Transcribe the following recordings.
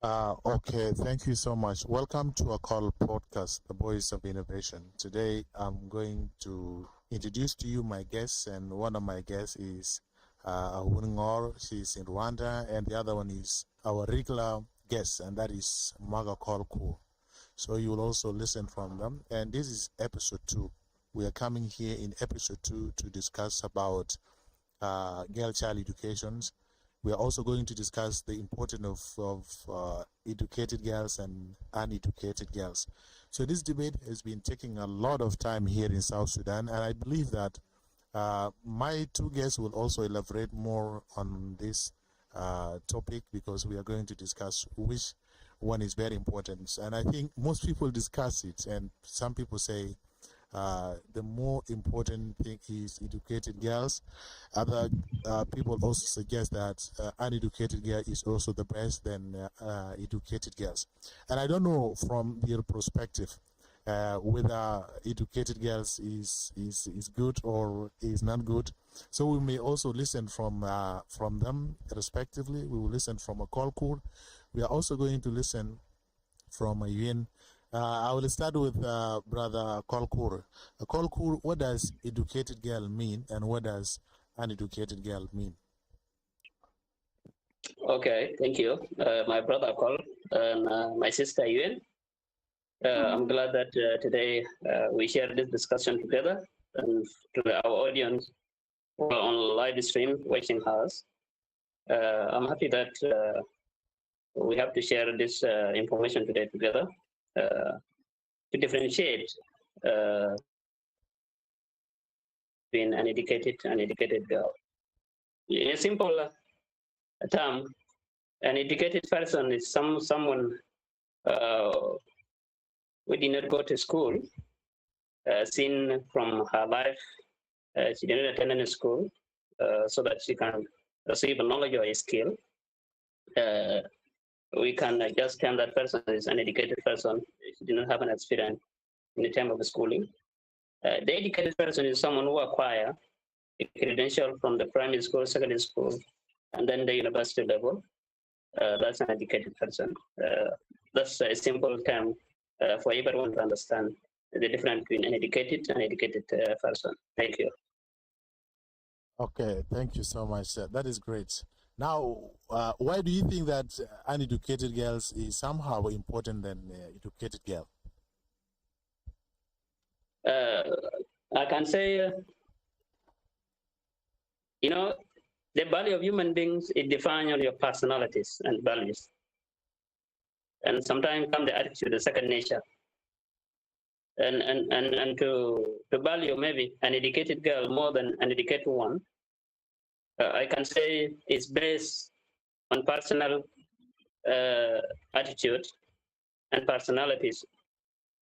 Okay, thank you so much. Welcome to Akol Podcast, the Voice of Innovation. Today, I'm going to introduce to you my guests, and one of my guests is Ngor. She's in Rwanda, and the other one is our regular guest, and that is Maga Kolkur. So you will also listen from them. And this is episode 2. We are coming here in episode 2 to discuss about girl child educations. We are also going to discuss the importance of educated girls and uneducated girls. So this debate has been taking a lot of time here in South Sudan, and I believe that my two guests will also elaborate more on this topic, because we are going to discuss which one is very important. And I think most people discuss it, and some people say the more important thing is educated girls. Other people also suggest that uneducated girl is also the best than educated girls. And I don't know from their perspective whether educated girls is good or is not good. So we may also listen from them respectively. We will listen from Akol. We are also going to listen from Awien. I will start with Brother Kolkur. Kolkur, what does educated girl mean, and what does uneducated girl mean? Okay, thank you, my brother Akol and my sister Yuen. I'm glad that today we share this discussion together, and to our audience who are on live stream watching us. I'm happy that we have to share this information today together. To differentiate between an educated and educated girl. In a simple term, an educated person is someone who did not go to school. Seen from her life, she did not attend any school, so that she can receive a knowledge or a skill. We can just term that person as an educated person. She did not have an experience in the time of the schooling. The educated person is someone who acquire a credential from the primary school, secondary school, and then the university level. That's an educated person. That's a simple term for everyone to understand the difference between an educated and educated person. Thank you. Okay, thank you so much. That is great. Now, why do you think that uneducated girls is somehow important than educated girl? I can say, the value of human beings is defined on your personalities and values. And sometimes come the attitude, the second nature. And to value maybe an educated girl more than an educated one, I can say it's based on personal attitude and personalities.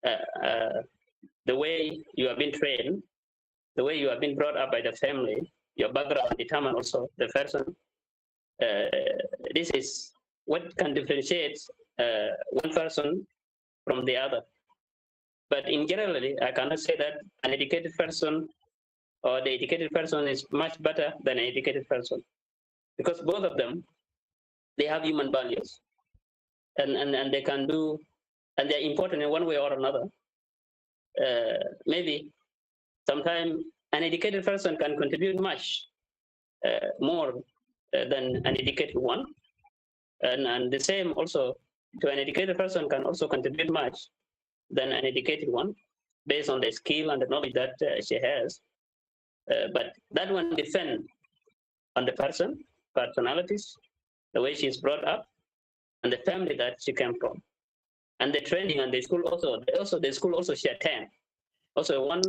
The way you have been trained, the way you have been brought up by the family, your background determine also the person. This is what can differentiate one person from the other. But in generally, I cannot say that an educated person or the educated person is much better than an educated person, because both of them, they have human values, and they can do, and they're important in one way or another. Maybe sometimes an educated person can contribute much more than an educated one, and the same also to an educated person can also contribute much than an educated one, based on the skill and the knowledge that she has. But that one depends on the person, personalities, the way she's brought up, and the family that she came from, and the training and the school also. The school also she attend. Also, one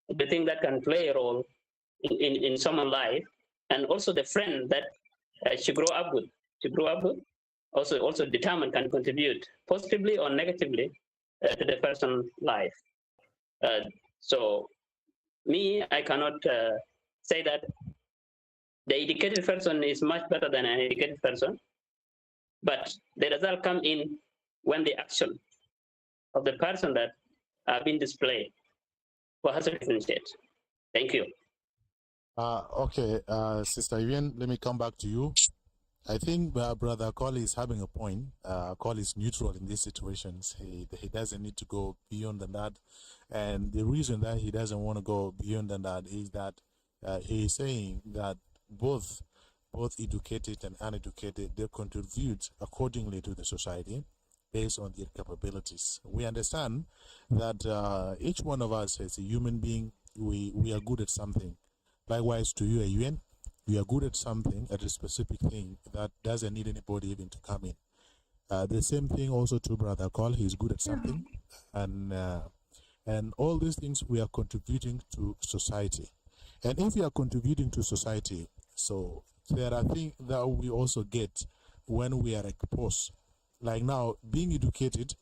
of the thing that can play a role in someone's life, and also the friend that she grew up with. Also determine can contribute positively or negatively to the person's life. So me, I cannot say that the educated person is much better than an educated person, but the result come in when the action of the person that have been displayed for us to differentiate. Thank you. Okay, Sister Yuen, let me come back to you. I think Brother Akol is having a point. Akol is neutral in these situations. He doesn't need to go beyond than that. And the reason that he doesn't want to go beyond than that is that he is saying that both educated and uneducated, they contribute accordingly to the society based on their capabilities. We understand that each one of us as a human being, we are good at something. Likewise to you, Awien, you are good at something, at a specific thing that doesn't need anybody even to come in. The same thing also to Brother Akol, he's good at something, and all these things we are contributing to society. And if we are contributing to society, so there are things that we also get when we are exposed. Like now, being educated,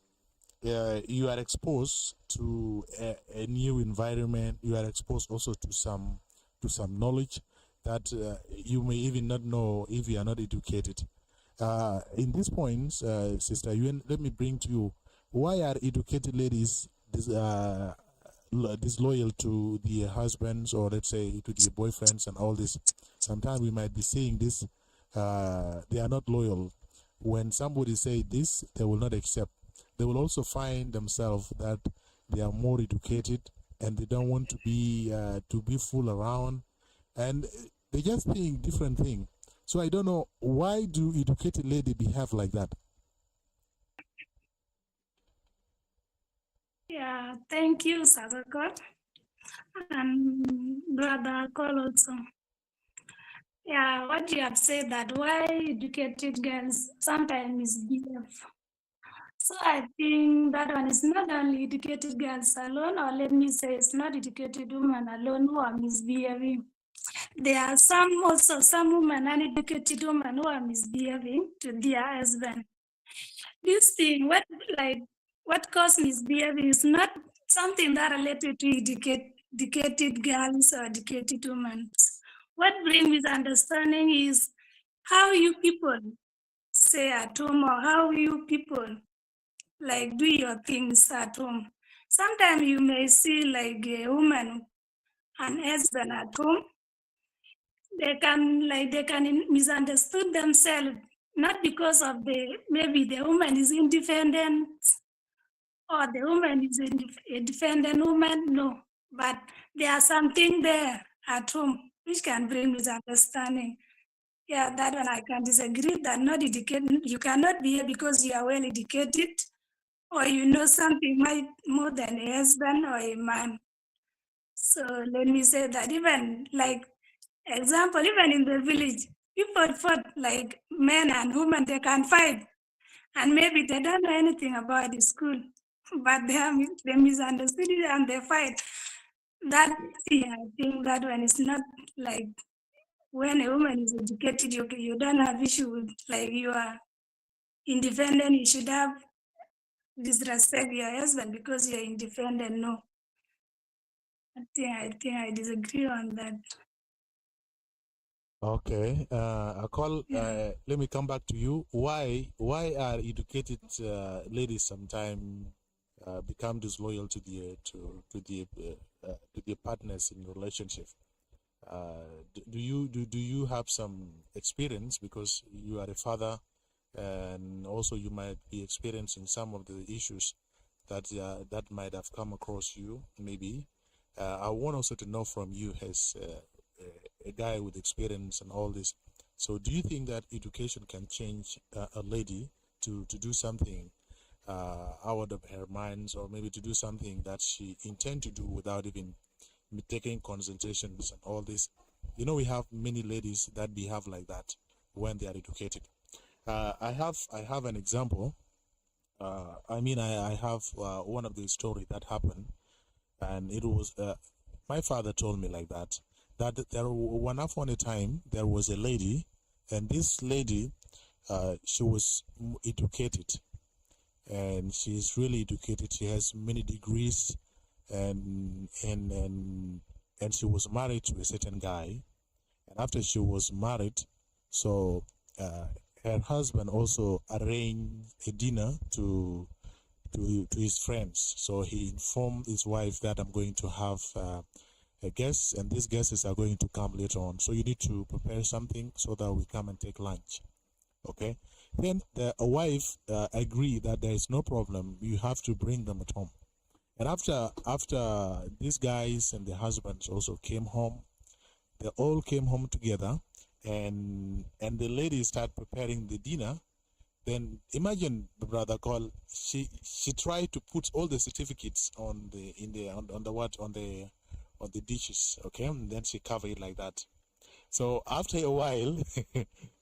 you are exposed to a new environment. You are exposed also to some knowledge that you may even not know if you are not educated. In these points, Sister Yuen, let me bring to you, why are educated ladies disloyal to their husbands, or let's say to their boyfriends and all this? Sometimes we might be saying this, they are not loyal. When somebody say this, they will not accept. They will also find themselves that they are more educated and they don't want to be fooled around, and they just think different thing. So I don't know, why do educated lady behave like that? Yeah, thank you, Sadakot, and Brother Akol also. Yeah, what you have said, that why educated girls sometimes misbehave. So I think that one is not only educated girls alone, or let me say it's not educated women alone who are misbehaving. There are some women, uneducated women, who are misbehaving to their husband. This thing, what causes misbehaving is not something that related to educated girls or educated women. What brings misunderstanding is how you people say at home, or how you people like do your things at home. Sometimes you may see like a woman and husband at home, they can misunderstood themselves, not because of maybe the woman is independent or the woman is a dependent woman, no. But there are something there at home which can bring misunderstanding. Yeah, that one I can disagree, that not educated, you cannot be here because you are well educated or you know something more than a husband or a man. So let me say that, even like example, even in the village, people fought, like men and women, they can fight, and maybe they don't know anything about the school, but they misunderstood it and they fight. That thing, I think that one is not like, when a woman is educated, you don't have issue with, like, you are independent, you should have disrespect your husband because you're independent. No, I think I disagree on that. Okay, Akol, Yeah. let me come back to you. Why are educated ladies sometimes become disloyal to the partners in the relationship? Do you have some experience, because you are a father, and also you might be experiencing some of the issues that might have come across you, maybe. I want also to know from you, as a guy with experience and all this. So do you think that education can change a lady to do something out of her minds, or maybe to do something that she intend to do without even taking concentrations and all this? You know, we have many ladies that behave like that when they are educated. I have an example. I have one of the story that happened, and it was my father told me like that there one upon a time there was a lady, and this lady, she was educated, and she's really educated. She has many degrees, and she was married to a certain guy. And after she was married, so her husband also arranged a dinner to his friends. So he informed his wife that I'm going to have a guest, and these guests are going to come later on. So you need to prepare something so that we come and take lunch. Okay, then a wife agree that there is no problem. You have to bring them at home. And after these guys and the husbands also came home, they all came home together, and the lady started preparing the dinner. Then imagine, Brother Call, she tried to put all the certificates on the dishes, okay, and then she covered it like that. So after a while,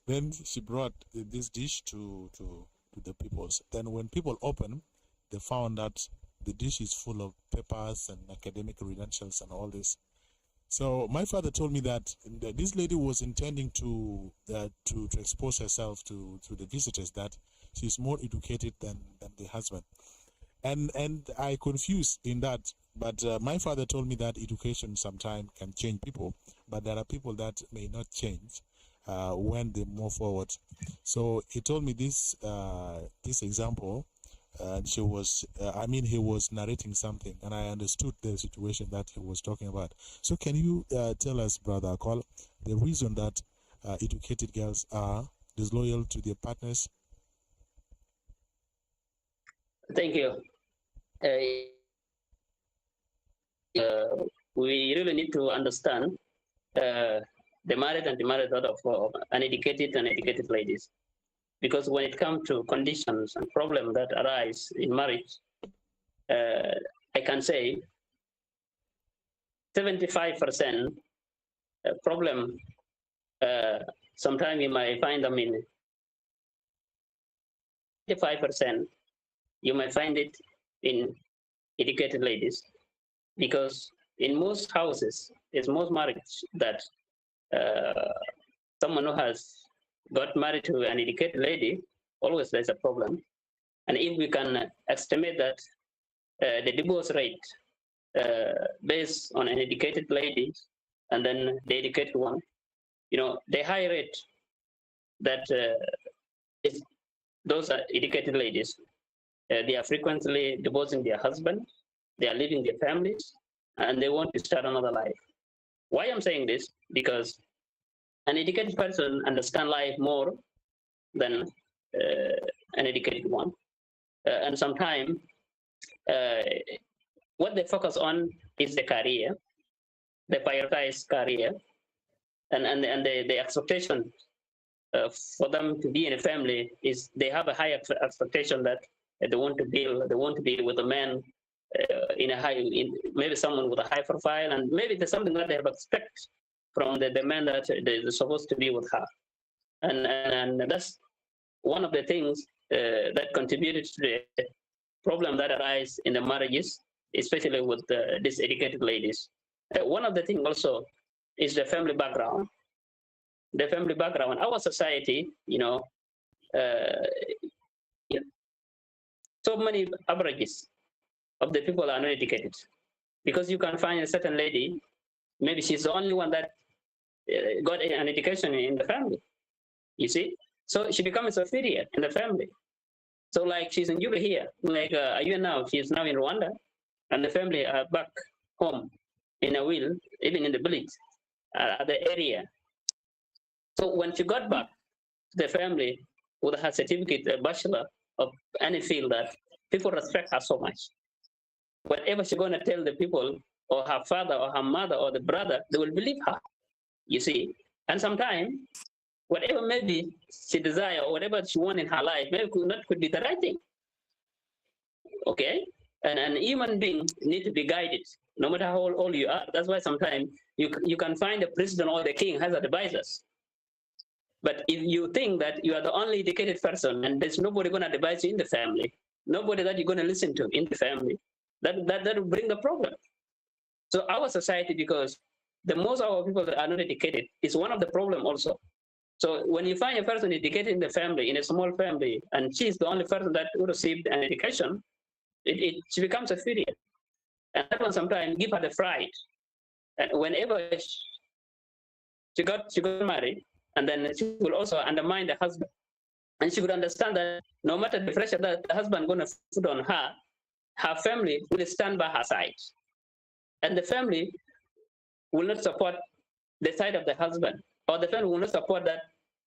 then she brought this dish to the peoples. Then when people open, they found that the dish is full of papers and academic credentials and all this. So my father told me that this lady was intending to expose herself to the visitors, that she's more educated than the husband, and I confused in that. But my father told me that education sometimes can change people, but there are people that may not change when they move forward. So he told me this example. He was narrating something, and I understood the situation that he was talking about. So can you tell us, Brother Akol, the reason that educated girls are disloyal to their partners? Thank you. We really need to understand the married and demarried sort of uneducated and educated ladies. Because when it comes to conditions and problems that arise in marriage, I can say 75% problem, sometimes you might find them in 5%, you might find it in educated ladies. Because in most houses, it's most marriage that someone who has got married to an educated lady, always there's a problem. And if we can estimate that the divorce rate based on an educated lady and then the educated one, the high rate that is those are educated ladies. They are frequently divorcing their husband, they are leaving their families, and they want to start another life. Why I'm saying this? Because an educated person understands life more than an educated one. And sometimes what they focus on is the career. They prioritize career, and the expectation for them to be in a family is they have a high expectation that they want to be with a man maybe someone with a high profile, and maybe there's something that they have expect from the man that they're supposed to be with her, and that's one of the things that contributed to the problem that arise in the marriages, especially with these educated ladies. One of the things also is the family background. The family background. Our society, so many averages of the people are not educated, because you can find a certain lady, maybe she's the only one that got an education in the family, you see, so she becomes superior in the family. So like she's in Juba here, like Awien now, she's now in Rwanda, and the family are back home in Awien, even in the village, at the area. So when she got back to the family with her certificate, a bachelor of any field, that people respect her so much. Whatever she's going to tell the people, or her father, or her mother, or the brother, they will believe her, you see. And sometimes, whatever maybe she desire, or whatever she want in her life, maybe could be the right thing, okay? And an human being need to be guided, no matter how old you are. That's why sometimes you can find the president or the king has advisors. But if you think that you are the only educated person and there's nobody going to advise you in the family, nobody that you're going to listen to in the family, that will bring the problem. So our society, because the most of our people that are not educated, is one of the problem also. So when you find a person educated in the family, in a small family, and she's the only person that received an education, she becomes a inferior. And that one sometimes give her the fright. And whenever she got married, and then she will also undermine the husband. And she would understand that no matter the pressure that the husband going to put on her, her family will stand by her side. And the family will not support the side of the husband, or the family will not support that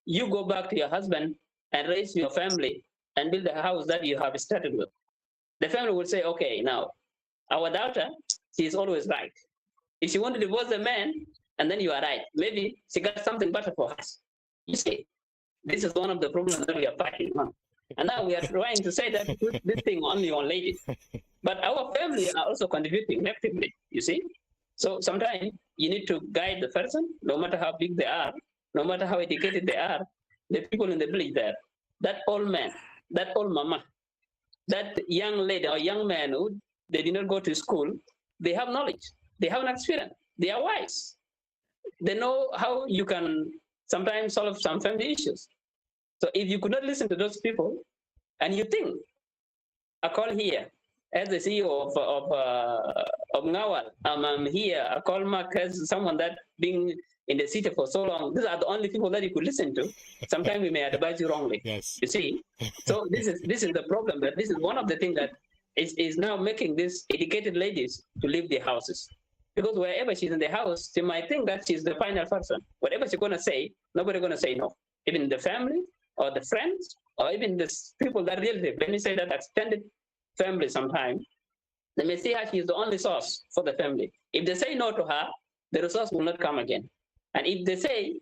you go back to your husband and raise your family and build the house that you have started with. The family will say, okay, now our daughter, she is always right. If she want to divorce the man, and then you are right, maybe she got something better for us. You see, this is one of the problems that we are fighting on. And now we are trying to say that put this thing only on ladies. But our family are also contributing actively, you see. So sometimes you need to guide the person, no matter how big they are, no matter how educated they are, the people in the village there, that old man, that old mama, that young lady or young man who they did not go to school, they have knowledge, they have an experience, they are wise. They know how you can sometimes solve some family issues. So if you could not listen to those people, and you think, Akol here, as the CEO of Ngawal, I'm here, Akol Mark as someone that being in the city for so long, these are the only people that you could listen to. Sometimes we may advise you wrongly. Yes. You see? So this is the problem, that this is one of the things that is now making these educated ladies to leave their houses. Because wherever she's in the house, she might think that she's the final person. Whatever she's gonna say, nobody's gonna say no. Even the family or the friends or even the people that really, let me say that extended family sometimes, they may see her, she is the only source for the family. If they say no to her, the resource will not come again. And if they say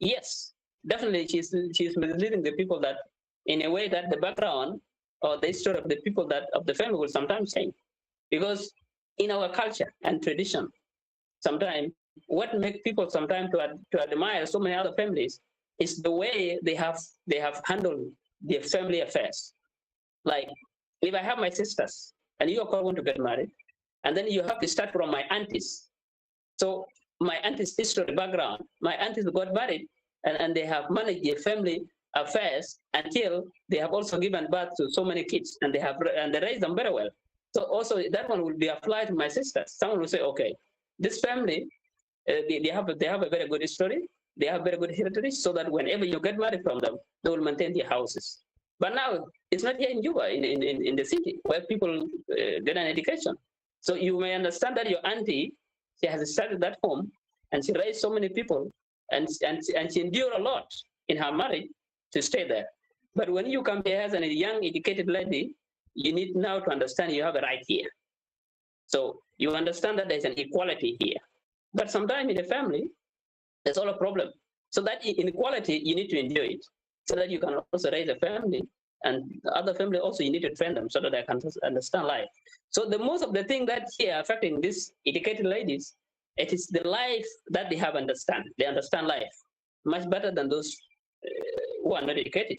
yes, definitely she's misleading the people that in a way that the background or the history of the people that of the family will sometimes change. Because in our culture and tradition, sometimes what makes people sometimes to admire so many other families is the way they have handled their family affairs. Like if I have my sisters and you want to get married, and then you have to start from my aunties. So my aunties' history background, my aunties got married and they have managed their family affairs until they have also given birth to so many kids and they raised them very well. So also that one will be applied to my sisters. Someone will say, okay, this family, they have a very good history, they have very good heritage, so that whenever you get married from them, they will maintain their houses. But now it's not here in Juba, in the city, where people get an education. So you may understand that your auntie, she has started that home, and she raised so many people, and she endured a lot in her marriage to stay there. But when you come here as a young educated lady, you need now to understand you have a right here. So you understand that there's an equality here. But sometimes in the family, there's all a problem. So that inequality, you need to endure it, so that you can also raise a family, and the other family also you need to train them so that they can understand life. So the most of the thing that here affecting these educated ladies, it is the life that they have understand. They understand life much better than those who are not educated.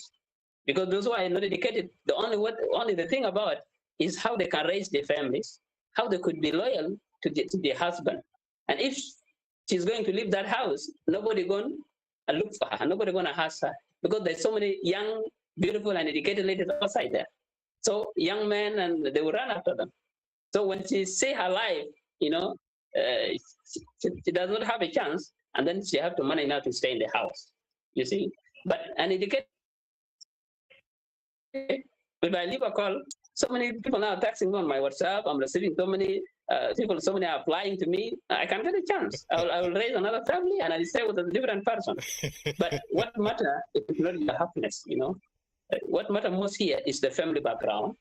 Because those who are not educated, only the thing about is how they can raise their families, how they could be loyal to their husband. And if she's going to leave that house, nobody going to look for her, nobody going to ask her, because there's so many young, beautiful, and educated ladies outside there. So young men, and they will run after them. So when she see her life, she does not have a chance, and then she have to manage now to stay in the house. You see, but an educated, if I leave a call, so many people now texting me on my WhatsApp. I'm receiving so many people, so many are applying to me. I can get a chance. I will raise another family and I'll stay with a different person. But what matters is not your happiness, What matters most here is the family background.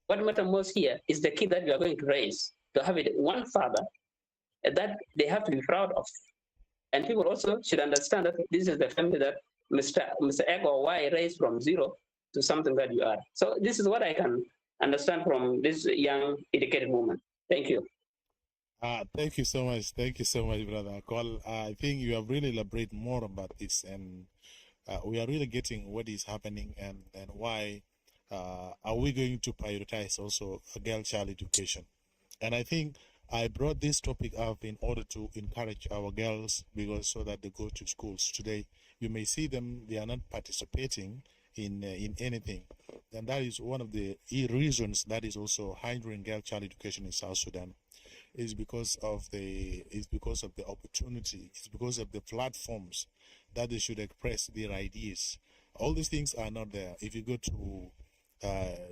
What matters most here is the kid that you are going to raise, to have it one father that they have to be proud of. And people also should understand that this is the family that Mr. X or Y raised from zero to something that you are. So this is what I can understand from this young educated woman. Thank you. Thank you so much. Thank you so much, Brother Akol. I think you have really elaborated more about this, and we are really getting what is happening and why are we going to prioritize also a girl child education. And I think I brought this topic up in order to encourage our girls, because so that they go to schools. Today, you may see them, they are not participating in anything. And that is one of the reasons that is also hindering girl child education in South Sudan. Is because of the opportunity, it's because of the platforms that they should express their ideas. All these things are not there. If you go to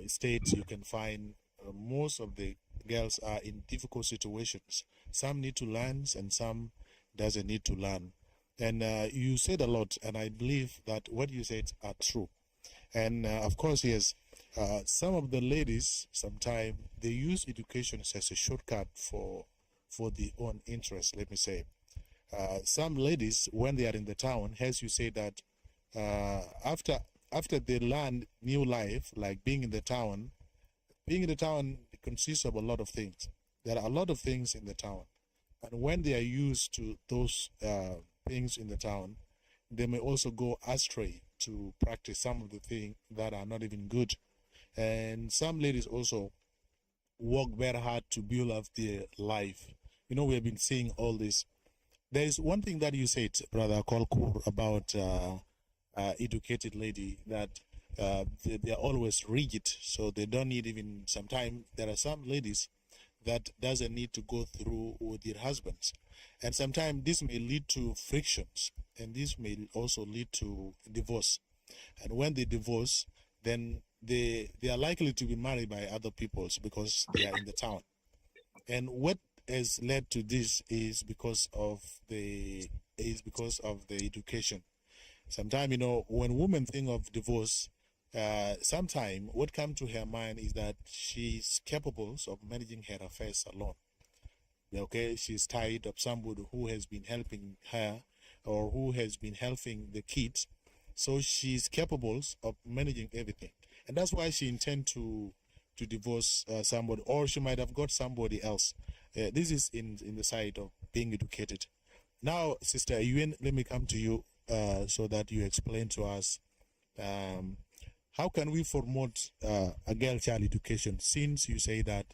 states, you can find most of the girls are in difficult situations. Some need to learn and some doesn't need to learn. And you said a lot, and I believe that what you said are true. And of course, yes, some of the ladies sometimes they use education as a shortcut for their own interest. Let me say, some ladies when they are in the town, as you say that after they learn new life, like being in the town consists of a lot of things. There are a lot of things in the town, and when they are used to those things in the town, they may also go astray to practice some of the things that are not even good. And some ladies also work very hard to build up their life. You know, we have been seeing all this. There is one thing that you said, Brother Kolkur, about educated lady that they are always rigid, so they don't need even. Sometimes there are some ladies that doesn't need to go through with their husbands, and sometimes this may lead to frictions, and this may also lead to divorce. And when they divorce, then they are likely to be married by other peoples because they are in the town. And what has led to this is because of the education. Sometimes, you know, when women think of divorce, sometimes what comes to her mind is that she's capable of managing her affairs alone. Okay, she's tired of somebody who has been helping her or who has been helping the kids, so she's capable of managing everything, and that's why she intends to divorce somebody, or she might have got somebody else. This is in the side of being educated. Now, Sister Awien, let me come to you so that you explain to us um, how can we promote a girl child education, since you say that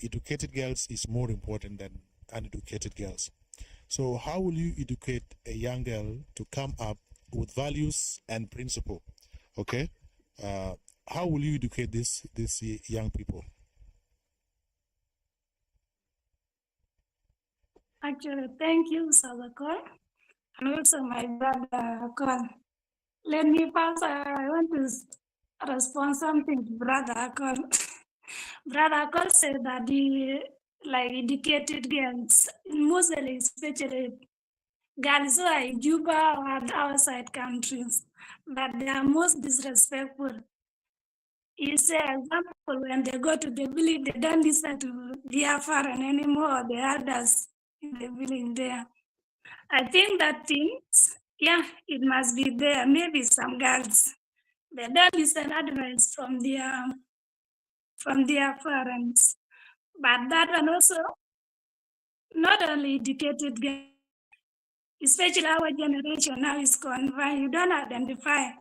educated girls is more important than uneducated girls. So how will you educate a young girl to come up with values and principle? Okay, uh, how will you educate these young people? Actually, thank you, Sabakor, and also my brother Akol. Let me first, I want to respond something to Brother Akol. Brother Akol said that the like educated girls, mostly especially girls who are in Juba or outside countries, but they are most disrespectful. You say, example, when they go to the village, they don't listen to their parents anymore, or the elders in the village there. I think that things, yeah, it must be there. Maybe some girls, they don't listen advice from their parents. But that one also, not only educated girls, especially our generation now is confined. You don't identify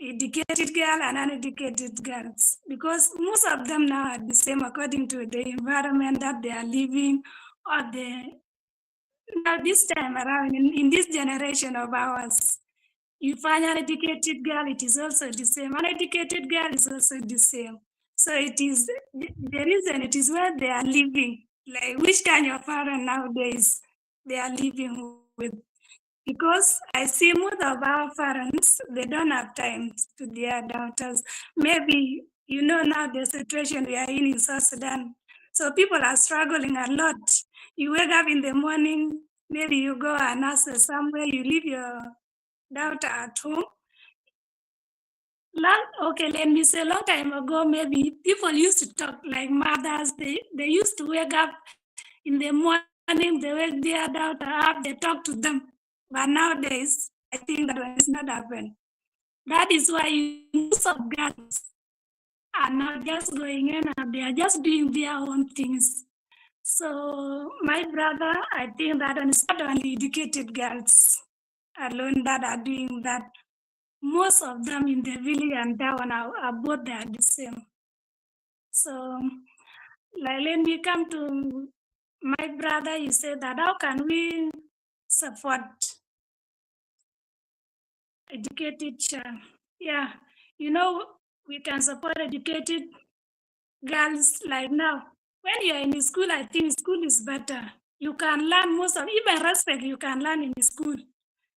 educated girl and uneducated girls because most of them now are the same according to the environment that they are living or the now this time around in this generation of ours. You find an educated girl, it is also the same. Uneducated girl is also the same. So it is the reason it is where they are living, like which kind of parent nowadays they are living with. Because I see most of our parents, they don't have time to their daughters. Maybe you know now the situation we are in South Sudan. So people are struggling a lot. You wake up in the morning, maybe you go and ask somewhere, you leave your daughter at home. Okay, let me say, long time ago, maybe people used to talk like mothers. They used to wake up in the morning, they wake their daughter up, they talk to them. But nowadays, I think that is not happen. That is why most of girls are not just going in and they are just doing their own things. So my brother, I think that it's not only educated girls alone that are doing that. Most of them in the village and town are both they are the same. So like let me come to my brother. You said that how can we support educated child? Yeah, you know we can support educated girls like now. When you are in school, I think school is better. You can learn most of even respect you can learn in school.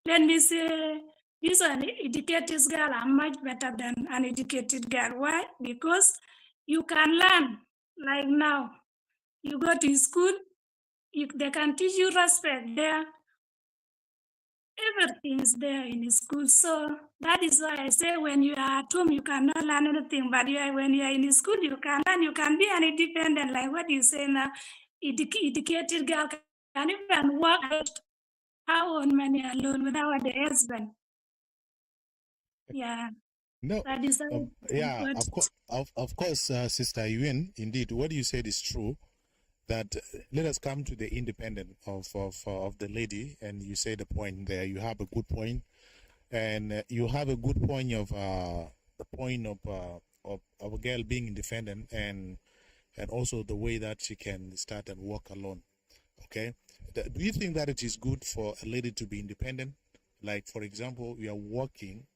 Let me say this one educated girl are much better than an educated girl. Why? Because you can learn like now. You go to school, they can teach you respect there. everything is there in school. So that is why I say when you are at home, you cannot learn anything. But when you are in school, you can learn. You can be an independent, like what you say now. Educated girl can even work her own money alone without the husband. Yeah, No, that is how yeah, what of course, Sister Awien, indeed, what you said is true. That let us come to the independent of the lady, and you say the point there. You have a good point, and you have a good point of the point of a girl being independent, and also the way that she can start and work alone. Okay, do you think that it is good for a lady to be independent? Like, for example, you are working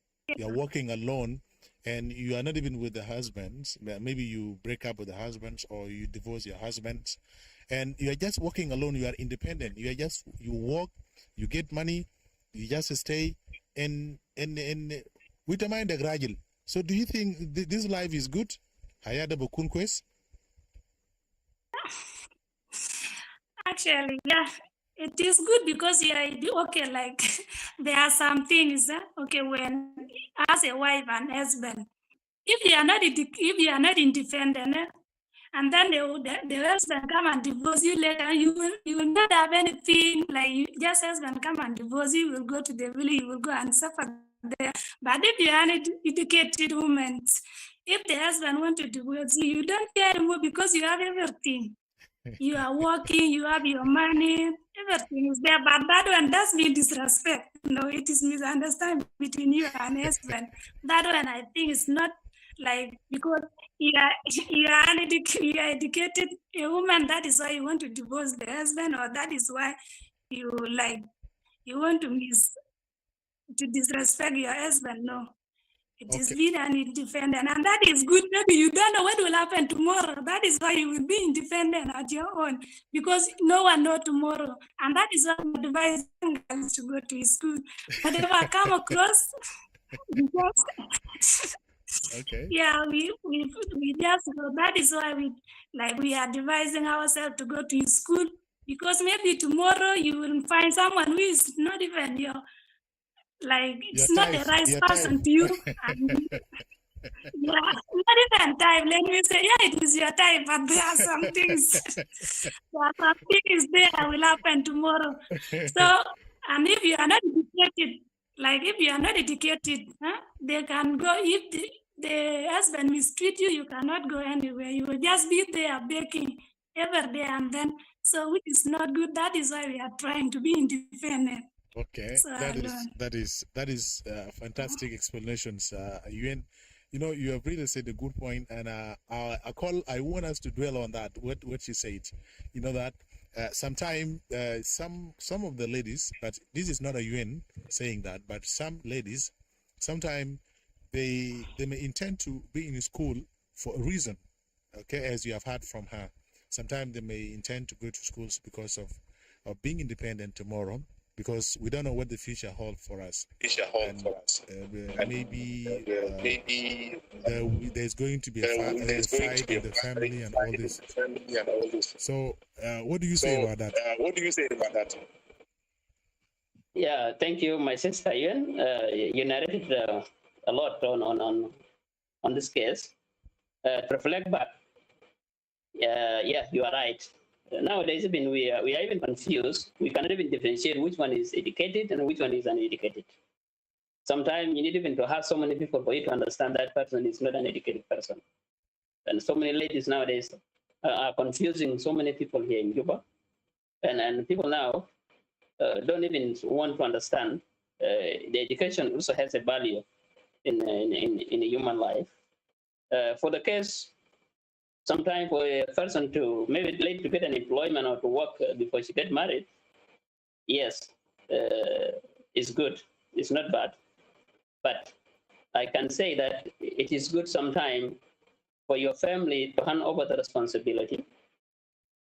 alone, and you are not even with the husbands. Maybe you break up with the husbands, or you divorce your husbands, and you are just working alone. You are independent. You work, you get money, you just stay and with a mind gradual. So do you think this life is good? Hayada Bokunquest? actually, yeah, it is good because okay, like there are some things, okay, when as a wife and husband, if you are not independent, and then the husband come and divorce you later, you will not have anything, like just husband come and divorce you, will go to the village, you will go and suffer there. But if you are an educated woman, if the husband want to divorce you, you don't care anymore because you have everything. You are working, you have your money, everything is there. But that one does mean disrespect. No, it is misunderstanding between you and husband. That one I think is not like because you are educated a woman. That is why you want to divorce the husband, or that is why you want to disrespect your husband. No. It is Okay. being an independent, and that is good. Maybe you don't know what will happen tomorrow. That is why you will be independent at your own, because no one knows tomorrow. And that is why I'm advising girls to go to school. Whatever come across, just, Okay. yeah, we just go. That is why we are advising ourselves to go to school, because maybe tomorrow you will find someone who is not even Your it's not the type. right Your type. person to you. And yeah, not even time. Let me say, yeah, it is your time, but there are some things, there will happen tomorrow. So, and if you are not educated, if you are not educated, they can go. If the husband mistreat you, you cannot go anywhere. You will just be there begging every day, and then which is not good. That is why we are trying to be independent. Okay, So alone. that is fantastic explanations. You have really said a good point, and I want us to dwell on that. What you said, that sometimes some of the ladies, but this is not a UN saying that, but some ladies, sometimes they may intend to be in school for a reason. Okay, as you have heard from her, sometimes they may intend to go to schools because of being independent tomorrow, because we don't know what the future holds for us. And maybe there's going to be a fight in the family and all this. So, what do you say about that? Yeah, thank you, my sister Ian. You narrated a lot on this case. To reflect back, yeah, you are right. Nowadays, even we are even confused. We cannot even differentiate which one is educated and which one is uneducated. Sometimes you need even to have so many people for you to understand that person is not an educated person. And so many ladies nowadays are confusing so many people here in Juba. And people now don't even want to understand the education also has a value in a human life. For the case, sometimes for a person to maybe late to get an employment or to work before she get married, yes, it's good. It's not bad. But I can say that it is good sometimes for your family to hand over the responsibility,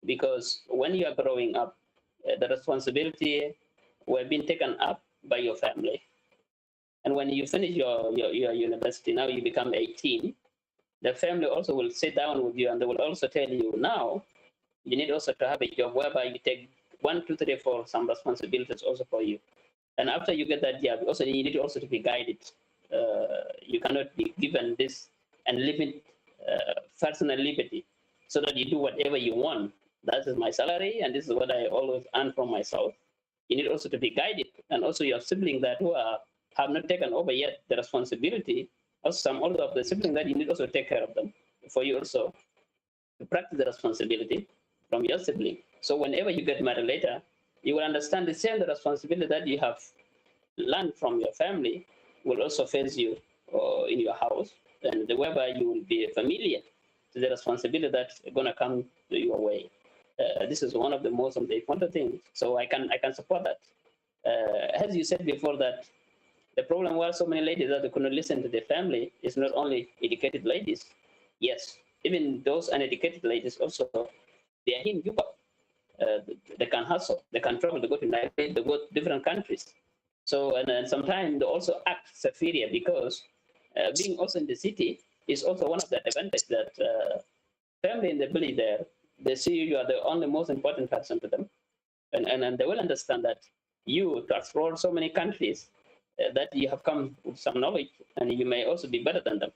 because when you are growing up, the responsibility will be taken up by your family. And when you finish your university, now you become 18, the family also will sit down with you and they will also tell you, now you need also to have a job whereby you take 1, 2, 3, 4 some responsibilities also for you. And after you get that job, also you need also to be guided. You cannot be given this unlimited personal liberty so that you do whatever you want. That is my salary, and this is what I always earn from myself. You need also to be guided, and also your siblings that have not taken over yet the responsibility. Also, some older of the siblings that you need also to take care of them for you also to practice the responsibility from your sibling. So whenever you get married later, you will understand the same the responsibility that you have learned from your family will also face you in your house, and whereby you will be familiar to the responsibility that's going to come to your way. This is one of the most important things. So I can support that. As you said before, that the problem was so many ladies that they could not listen to their family is not only educated ladies. Yes, even those uneducated ladies also, they are in Juba. They can hustle, they can travel, they go to Nigeria, they go to different countries. So, and sometimes they also act superior because being also in the city is also one of the advantages that family in the village there, they see you are the only most important person to them. And they will understand that you to explore so many countries that you have come with some knowledge and you may also be better than them.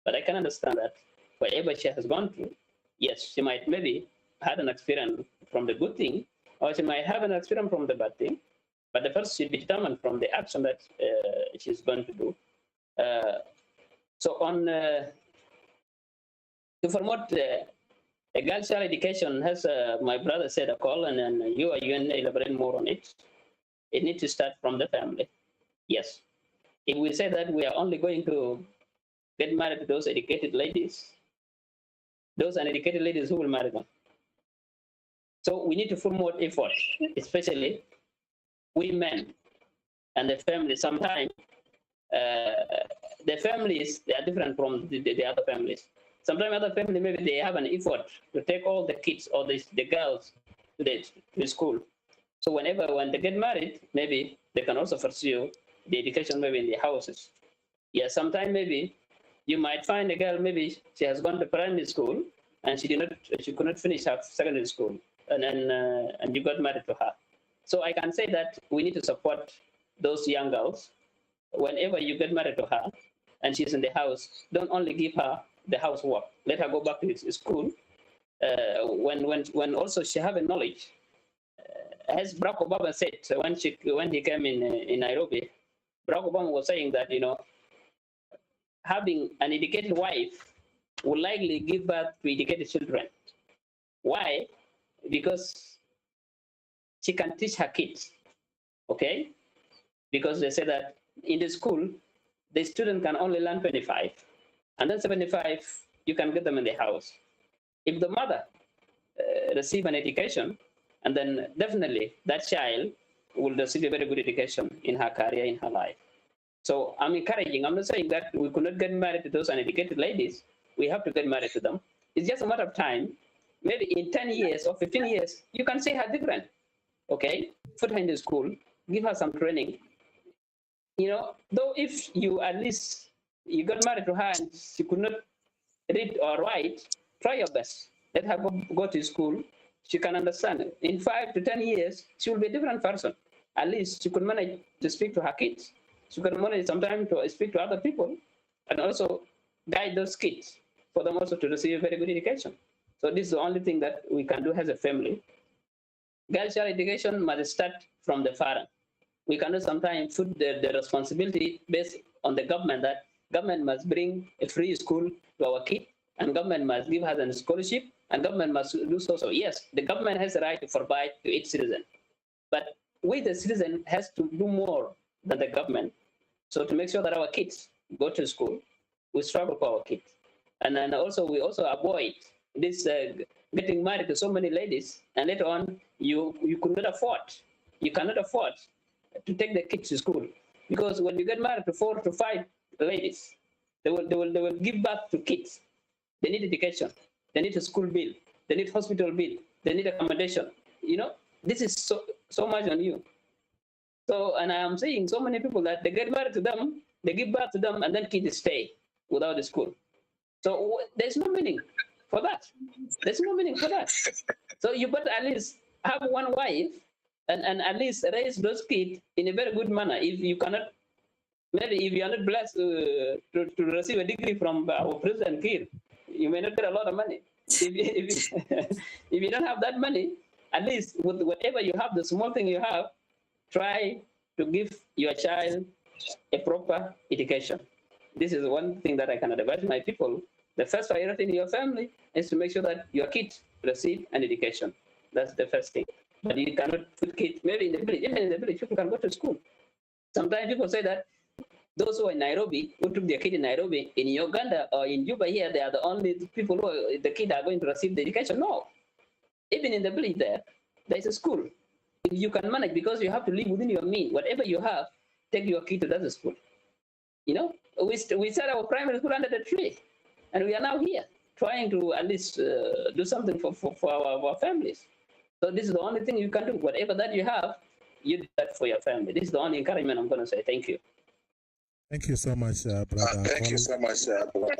But I can understand that whatever she has gone through, yes, she might maybe had an experience from the good thing, or she might have an experience from the bad thing. But the first should be determined from the action that she's going to do. So on to promote a girl child education, as my brother said, Akol, and then you elaborate more on it. It needs to start from the family. Yes. If we say that we are only going to get married to those educated ladies, those uneducated ladies who will marry them. So we need to promote effort, especially women and the family. Sometimes the families, they are different from the other families. Sometimes other family, maybe they have an effort to take all the kids or the girls to the school. So when they get married, maybe they can also pursue the education maybe in the houses. Yeah, sometimes maybe you might find a girl, maybe she has gone to primary school and she could not finish her secondary school, and then and you got married to her. So I can say that we need to support those young girls. Whenever you get married to her and she's in the house, don't only give her the housework. Let her go back to school. When also she have a knowledge, as Barack Obama said when he came in Nairobi, Barack Obama was saying that having an educated wife will likely give birth to educated children. Why? Because she can teach her kids. Okay? Because they say that in the school, the student can only learn 25, and then 75 you can get them in the house. If the mother receive an education, and then definitely that child will receive a very good education in her career, in her life. So I'm encouraging, I'm not saying that we could not get married to those uneducated ladies. We have to get married to them. It's just a matter of time. Maybe in 10 years or 15 years, you can see her different. Okay? Put her in the school, give her some training. Though if you at least you got married to her and she could not read or write, try your best. Let her go to school. She can understand. In 5 to 10 years, she will be a different person. At least she could manage to speak to her kids. She could manage sometimes to speak to other people and also guide those kids for them also to receive a very good education. So this is the only thing that we can do as a family. Girl child education must start from the parent. We cannot sometimes put the responsibility based on the government, that government must bring a free school to our kid, and government must give us a scholarship, and government must do so. Yes, the government has the right to provide to each citizen, but we, the citizen, has to do more than the government. So to make sure that our kids go to school, we struggle for our kids, and then also we also avoid this getting married to so many ladies, and later on you cannot afford to take the kids to school, because when you get married to 4 to 5 ladies, they will give birth to kids. They need education, they need a school bill, they need hospital bill, they need accommodation. This is so much on you. So, and I am seeing so many people that they get married to them, they give birth to them, and then kids stay without the school. So there's no meaning for that. There's no meaning for that. So you better at least have one wife and at least raise those kids in a very good manner. If you cannot, maybe if you are not blessed to receive a degree from our president Kir, you may not get a lot of money. If you don't have that money, at least with whatever you have, the small thing you have, try to give your child a proper education. This is one thing that I can advise my people. The first priority in your family is to make sure that your kids receive an education. That's the first thing. But you cannot put kids, maybe in the village, even in the village, people can go to school. Sometimes people say that those who are in Nairobi, who took their kid in Nairobi, in Uganda or in Juba here, they are the only people who are, the kids are going to receive the education. No. Even in the village there is a school. If you can manage, because you have to live within your means, whatever you have, take your kid to that school. You know, we set our primary school under the tree, and we are now here trying to at least do something for our families. So this is the only thing you can do. Whatever that you have, you do that for your family. This is the only encouragement I'm going to say. Thank you. Thank you so much, brother. Thank you so much, brother.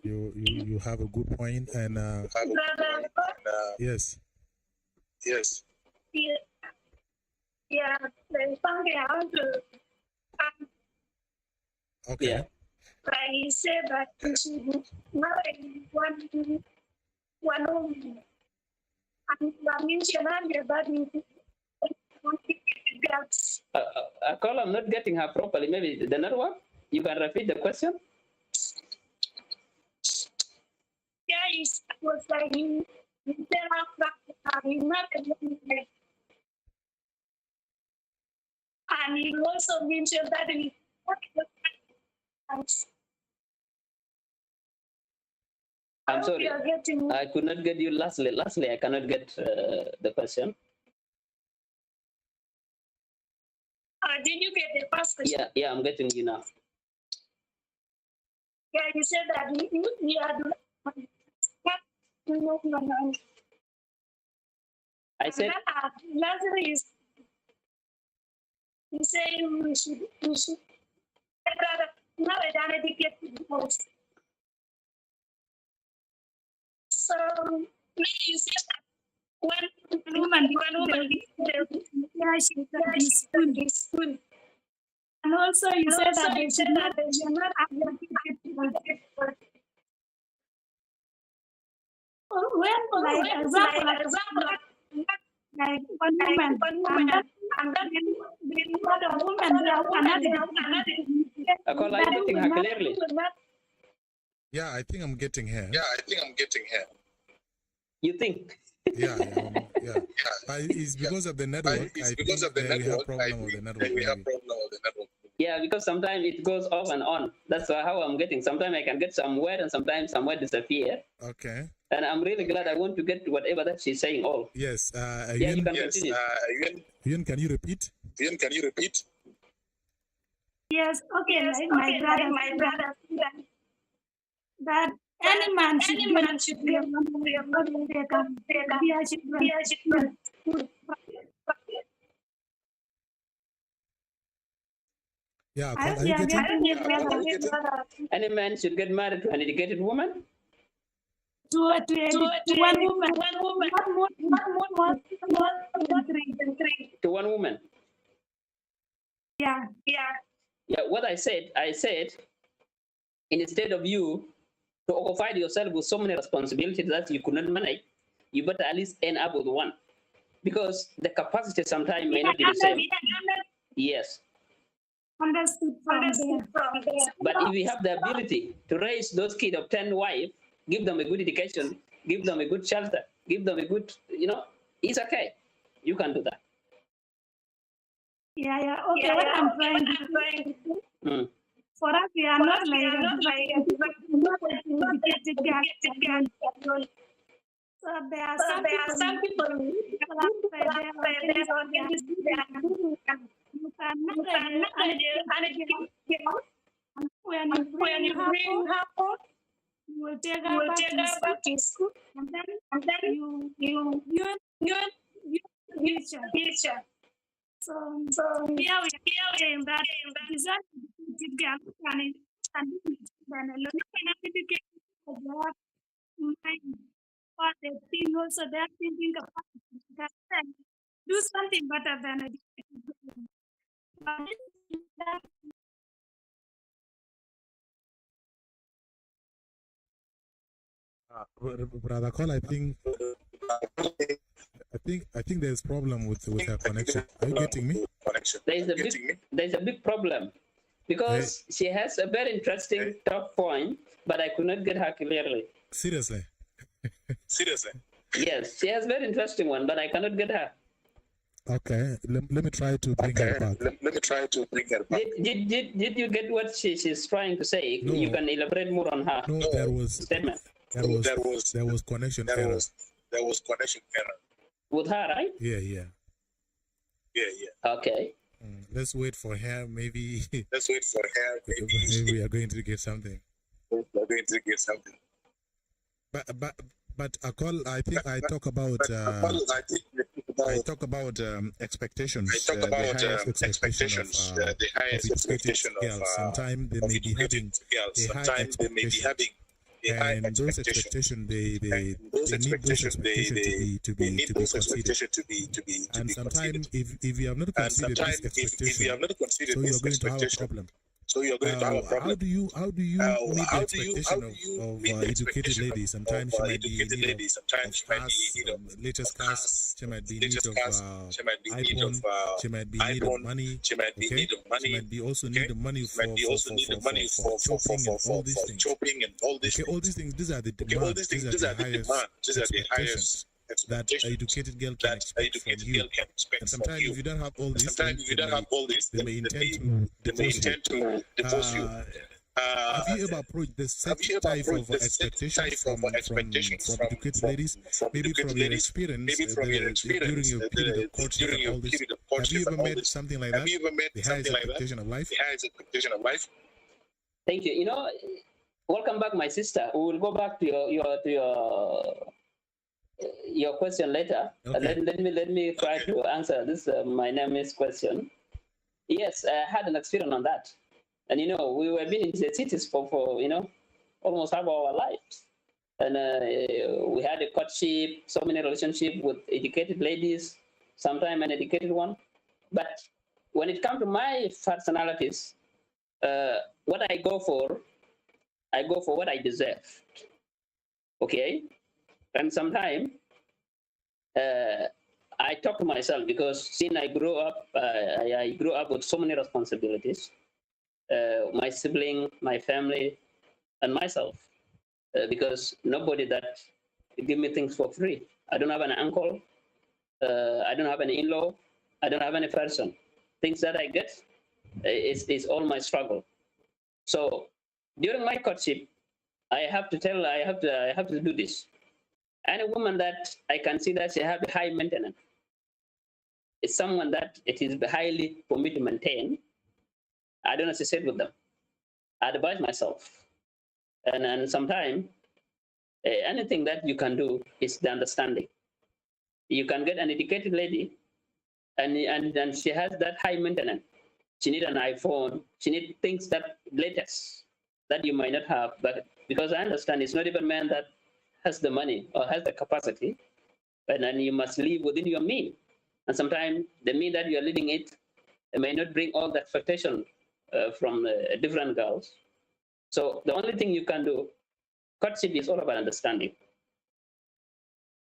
You have a good point, and yes. Yes. Yeah, there's something I want to. Okay. Yeah. I said that you should marry one woman. And I mentioned earlier that you girls. Akol, I'm not getting her properly. Maybe the network. You can repeat the question. Yeah, it was like you said after you married. And you also mentioned that we I'm sorry. I could not get you lastly. Lastly, I cannot get the question. Did you get the first question? Yeah, I'm getting you now. Yeah, you said that you had I said lastly you say we should now dedicate to the host. So you said that one woman she school. And also you said that they should not when like example like one woman and then a woman Akol, are you getting her clearly? Yeah, I think I'm getting here. You think? Yeah. It's because of the network. We have problem with the network. Yeah, because sometimes it goes off and on. That's how I'm getting. Sometimes I can get some word and sometimes some word disappear. Okay. And I'm really glad I want to get whatever that she's saying all. Yes. Yeah, you can continue. Yun, can you repeat? Yes, okay, like my brother, that any man should be Yeah, are you getting? Any man should get married to an educated woman? To one woman. To one woman. Yeah. Yeah, what I said, instead of you to occupy yourself with so many responsibilities that you could not manage, you better at least end up with one. Because the capacity sometimes may not be the same. Yes. Understood from there. But if you have the ability to raise those kids of 10 wives, give them a good education, give them a good shelter, give them a good, it's okay. You can do that. Yeah. Okay, what I'm trying to do. For us, we are not like educated girls. So there are some people you when you bring her home, you will take her back to school, and then you future. So here we are that is that girl and then mind, but they think also they're thinking about that. do something better than educated girls. But Brother Call, I think there's problem with her connection. Are you getting me? There's a big problem because she has a very interesting talk point, but I could not get her clearly. Seriously? Yes, she has very interesting one, but I cannot get her. Okay, let me try to bring her back. Let me try to bring her back. Did you get what she's trying to say? No. You can elaborate more on her statement. There was connection error. There was connection error. With her, right? Yeah. Okay. Let's wait for her. Maybe Maybe we are going to get something. But Akol, I think I talk about expectations. The highest expectation of girls. Sometimes they may be having a high expectation. And those expectations, they need those expectations to be considered. And sometimes, if you have not considered this expectation, so you are going to have a problem. How do you meet the expectation of educated ladies? Sometimes she might be in need of latest class. She might be in need of iPhone. She might be in need of money. Okay? She might be also need of money for shopping and all these things. Okay, all these things. These are the demands. These are the highest that an educated girl can expect from you. And sometimes if you don't have all this, they may intend to divorce you. Have you ever approached the such type of expectations from educated ladies? Maybe from your experience during your period of courtship and all this. Have you ever met something like that? The highest expectation of life? Thank you. Welcome back, my sister. We will go back to your question later. Okay. Let me try to answer this my name is question. Yes, I had an experience on that. And we were been in the cities for almost half our lives. And we had a courtship, so many relationships with educated ladies, sometimes an educated one. But when it comes to my personalities, what I go for what I deserve. Okay? And sometimes I talk to myself because since I grew up, I grew up with so many responsibilities. My sibling, my family, and myself, because nobody that give me things for free. I don't have an uncle. I don't have an in-law. I don't have any person. Things that I get is all my struggle. So during my courtship, I have to do this. Any woman that I can see that she have a high maintenance, it's someone that it is highly for me to maintain. I don't associate with them. I advise myself. And sometimes anything that you can do is the understanding. You can get an educated lady and she has that high maintenance. She need an iPhone. She need things that latest that you might not have. But because I understand it's not even man that has the money or has the capacity, and then you must live within your means. And sometimes the mean that you are living it may not bring all the expectation from different girls. So the only thing you can do, courtship is all about understanding.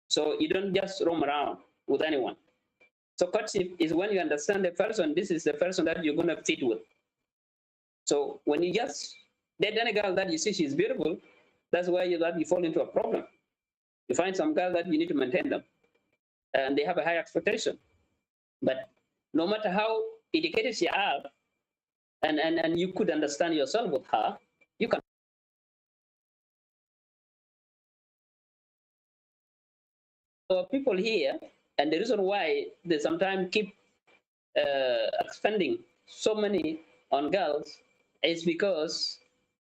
So you don't just roam around with anyone. So courtship is when you understand the person, this is the person that you're going to fit with. So when you just date any girl that you see she's beautiful, that's where you fall into a problem. You find some girl that you need to maintain them, and they have a high expectation. But no matter how educated she are, and you could understand yourself with her, you can. So people here, and the reason why they sometimes keep spending so many on girls is because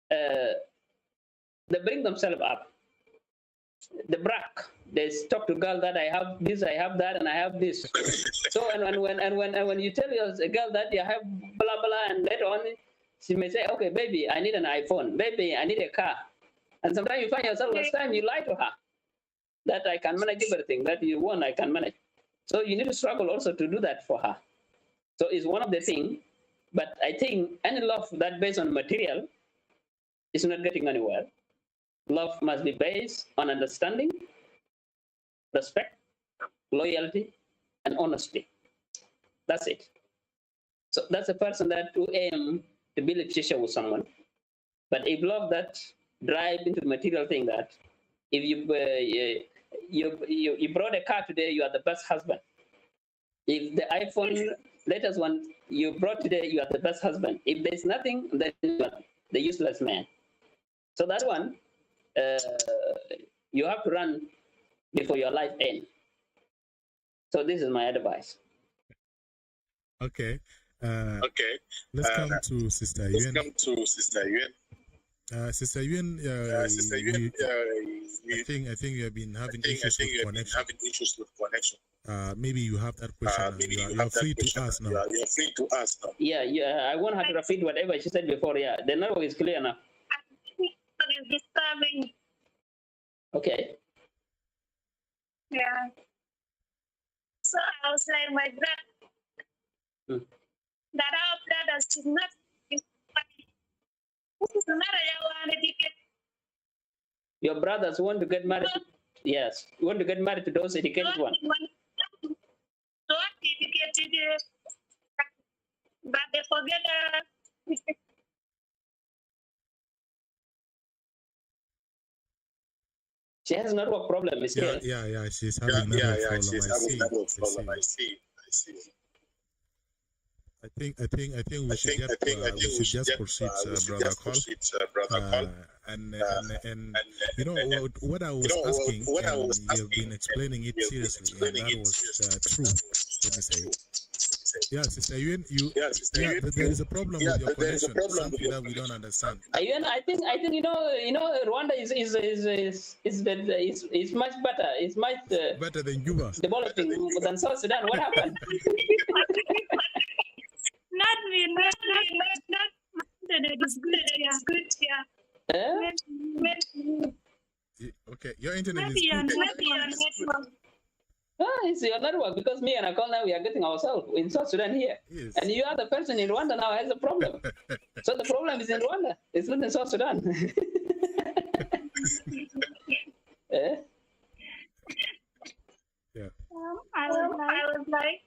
they bring themselves up. The brag. They talk to girl that I have this, I have that, and I have this. So and when you tell a girl that you have blah blah, and later on she may say, okay, baby, I need an iPhone. Baby, I need a car. And sometimes you find yourself last time you lie to her that I can manage everything that you want, I can manage. So you need to struggle also to do that for her. So it's one of the things. But I think any love that based on material is not getting anywhere. Love must be based on understanding, respect, loyalty, and honesty. That's it. So that's a person that who aim to build a relationship with someone. But if love that drive into the material thing, that if you brought a car today, you are the best husband. If the iPhone latest one you brought today, you are the best husband. If there's nothing, then you are the useless man. So that one, you have to run before your life ends. So this is my advice. Okay. Let's come to Sister Awien. Sister Awien, I think you have been having issues with connection. Maybe you have that question. You are free to ask now. Yeah. I want her to repeat whatever she said before. Yeah, the network is clear now. It's disturbing. Okay. Yeah. So I was like, my brother, that our brothers should not. This is not a educated. Your brothers want to get married. Yes, you want to get married to those educated ones. Not educated, but they forget. She has a network problem. Yeah. She's having network problem. I see. I think we should just proceed, brother Akol. And you know what I was asking, and you've been explaining it seriously, and that was true. Let me say. Yeah, Sister Awien, there is a problem with your connection. Something that we don't understand. Awien, I think Rwanda is much better. It's much better than Cuba. Developing than South Sudan. What happened? Not me. It is good. Yeah. Okay, your internet is good. It's your network, because me and Akol now we are getting ourselves in South Sudan here. Yes. And you are the person in Rwanda now has a problem. So the problem is in Rwanda. It's not in South Sudan. Yeah. I was like,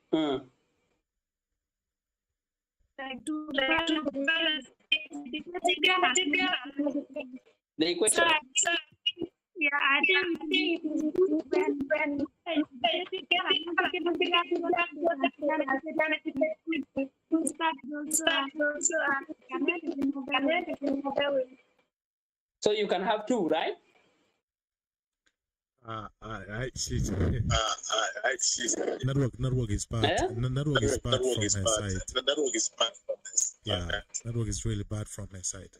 the equation. Yeah, I think when so you can have two, right? Network is bad. Network is bad from her side. Yeah, network is really bad from her side.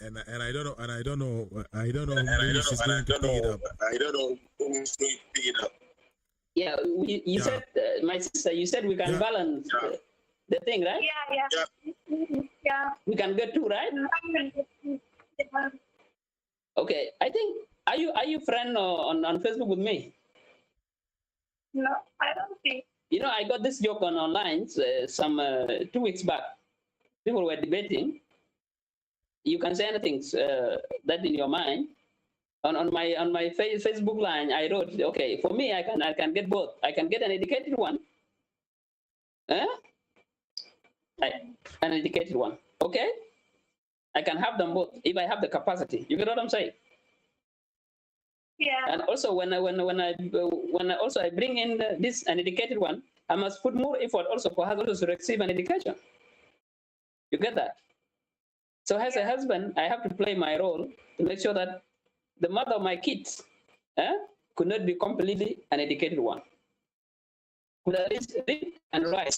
And I don't know. Maybe she's going to pick it up. Yeah, you said, my sister. You said we can balance the thing, right? Yeah. We can get two, right? Okay, I think are you friend on Facebook with me? No, I don't think. I got this joke online some 2 weeks back. People were debating. You can say anything that in your mind. On my Facebook line, I wrote, okay, for me, I can get both. I can get an educated one, an educated one. Okay, I can have them both if I have the capacity. You get what I'm saying? Yeah. And also when I bring in this an educated one, I must put more effort also for her to receive an education. You get that? So as a husband, I have to play my role to make sure that the mother of my kids could not be completely an educated one. Could at least read and write.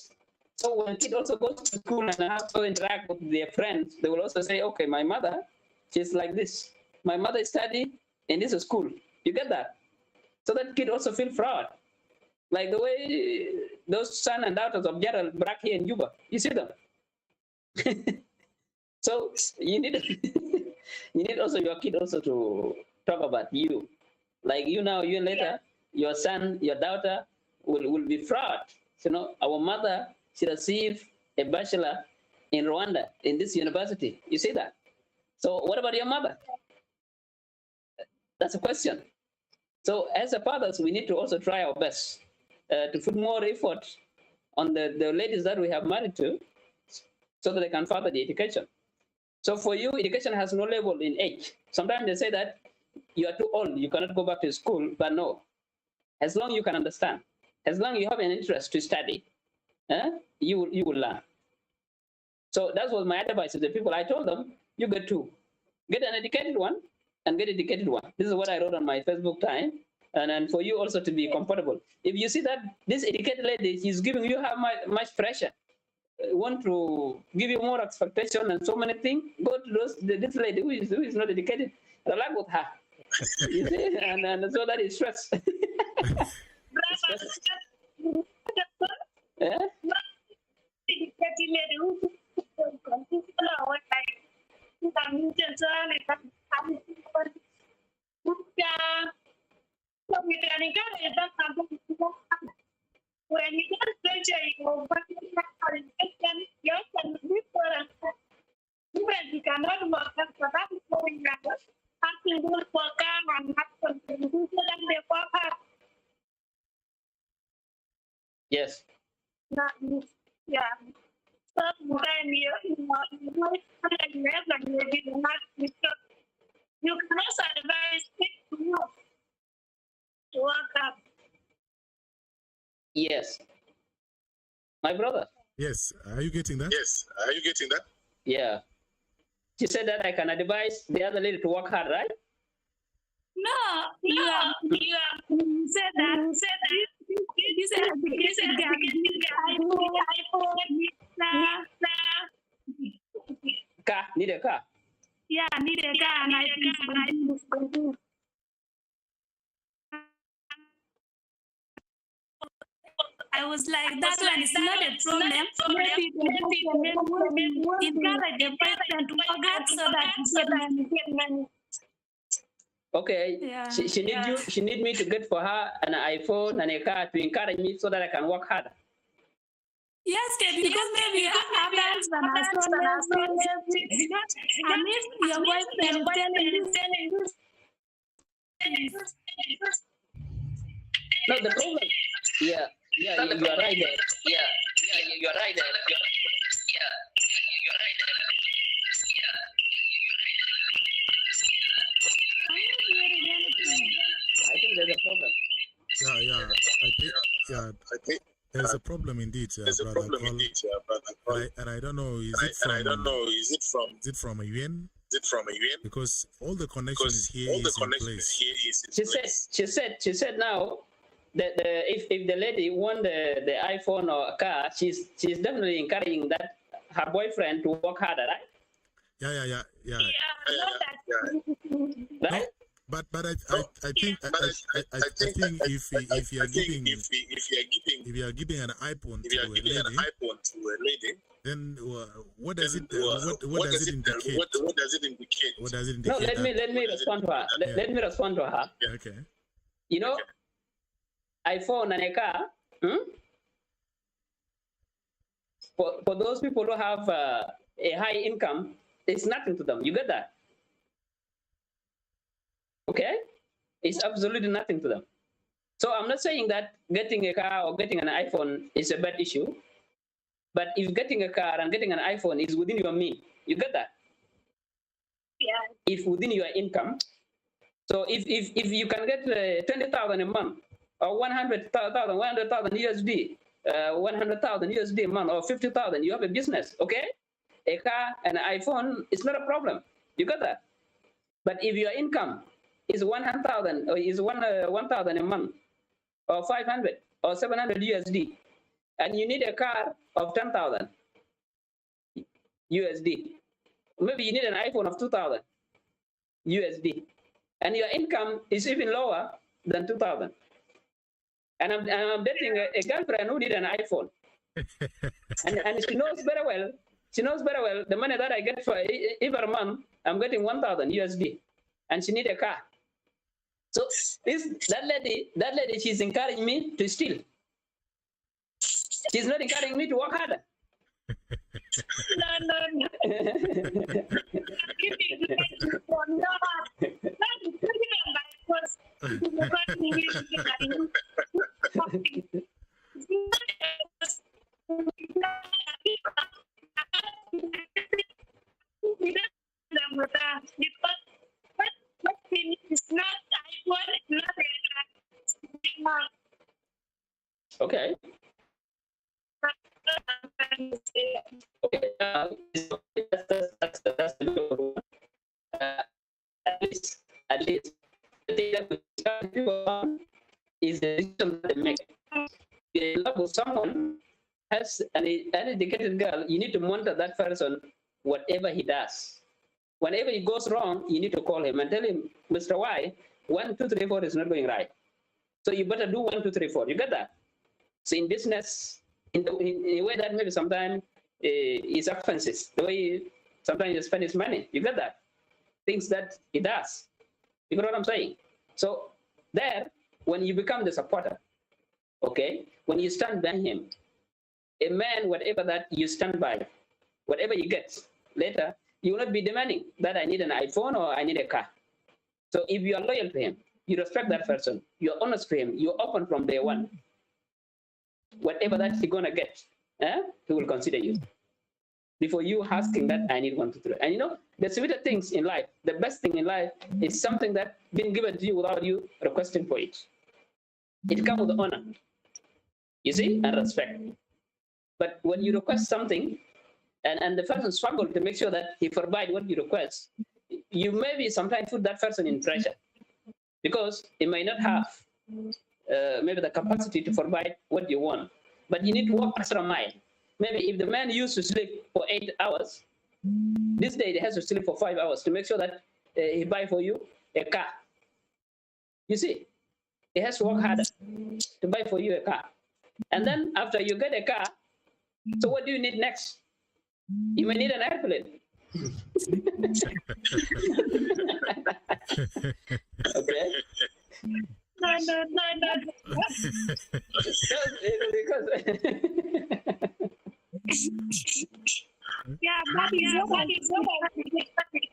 So when a kid also goes to school and has to interact with their friends, they will also say, okay, my mother, she's like this. My mother studied in this school. You get that? So that kid also feel proud. Like the way those sons and daughters of Gerald Brack here in Juba. You see them? So you need also your kid also to talk about you. Like you now, you later, your son, your daughter will be proud. Our mother, she received a bachelor in Rwanda in this university. You see that? So what about your mother? That's a question. So as a fathers, we need to also try our best to put more effort on the ladies that we have married to, so that they can further the education. So for you, education has no level in age. Sometimes they say that you are too old, you cannot go back to school, but no. As long as you can understand, as long as you have an interest to study, you will learn. So that was my advice to the people. I told them, you get two. Get an educated one and get an educated one. This is what I wrote on my Facebook time. And for you also to be comfortable. If you see that this educated lady, she's giving you much pressure, want to give you more expectation and so many things, go to this lady who is not educated, relax with her. You see? And so that is stress. Yeah? When you get pleasure, you cannot work for that going back. Asking good for car and Yes. Yeah. So you can also advise people to work up. Yes. My brother. Yes. Are you getting that? Yes. Are you getting that? Yeah. She said that I can advise the other lady to work hard, right? No, you said that. You said Car, need a car. Yeah, need a car, and I was like, that one is not a problem. Maybe encourage the person to work hard so that he get money. Okay. Yeah. She need me to get for her an iPhone and a car to encourage me so that I can work hard. Yes, because maybe others than us. And if your boyfriend is telling you. No, the problem. Yeah, you are right there. Yeah, you are right there. I think there's a problem. I think there's a problem indeed, brother Akol. And I don't know, is it from Awien? Because all the connections here is in place. She said now that if the lady won the iPhone or a car, she's definitely encouraging that her boyfriend to work harder, right? Yeah. Right? No, but I think if you are giving an iPhone to a lady, then what does it indicate? What does it indicate? No, let me respond to her. Let me respond to her. Okay. You know, iPhone and a car. For those people who have a high income, it's nothing to them. You get that? Okay? It's absolutely nothing to them. So I'm not saying that getting a car or getting an iPhone is a bad issue. But if getting a car and getting an iPhone is within your means, you get that? Yeah. If within your income. So if you can get 20,000 a month or 100,000 USD, 100,000 USD a month or 50,000, you have a business, okay? A car and an iPhone is not a problem. You got that? But if your income is 100,000 or is 1,000 a month or 500 or 700 USD, and you need a car of 10,000 USD, maybe you need an iPhone of 2,000 USD, and your income is even lower than 2,000. And I'm dating a girlfriend who need an iPhone, and she knows very well. She knows very well the money that I get for every month. I'm getting 1,000 USD, and she need a car. So that lady, she's encouraging me to steal. She's not encouraging me to work harder. No. Okay. Okay. That's the good one. At least the thing that we tell people is the decision that they make. If you love with someone has an educated girl, you need to monitor that person, whatever he does. Whenever he goes wrong, you need to call him and tell him, Mr. Y, 1, 2, 3, 4 is not going right. So you better do 1, 2, 3, 4. You get that? So in business, in a way that maybe sometimes is offenses, the way sometimes you spend his money. You get that? Things that he does. You get what I'm saying? So there, when you become the supporter, okay, when you stand by him, a man, whatever that you stand by, whatever you get later, you will not be demanding that I need an iPhone or I need a car. So if you are loyal to him, you respect that person, you're honest to him, you're open from day one, whatever that he's gonna get, he will consider you. Before you asking that I need 1, 2, 3. And you know, the sweeter things in life, the best thing in life is something that been given to you without you requesting for it. It comes with honor, you see, and respect. But when you request something, and the person struggles to make sure that he provides what you request, you maybe sometimes put that person in pressure because he may not have maybe the capacity to provide what you want. But you need to work extra mile. Maybe if the man used to sleep for 8 hours, this day he has to sleep for 5 hours to make sure that he buy for you a car. You see, he has to work harder to buy for you a car. And then after you get a car, so what do you need next? You may need an airplane. Okay. No.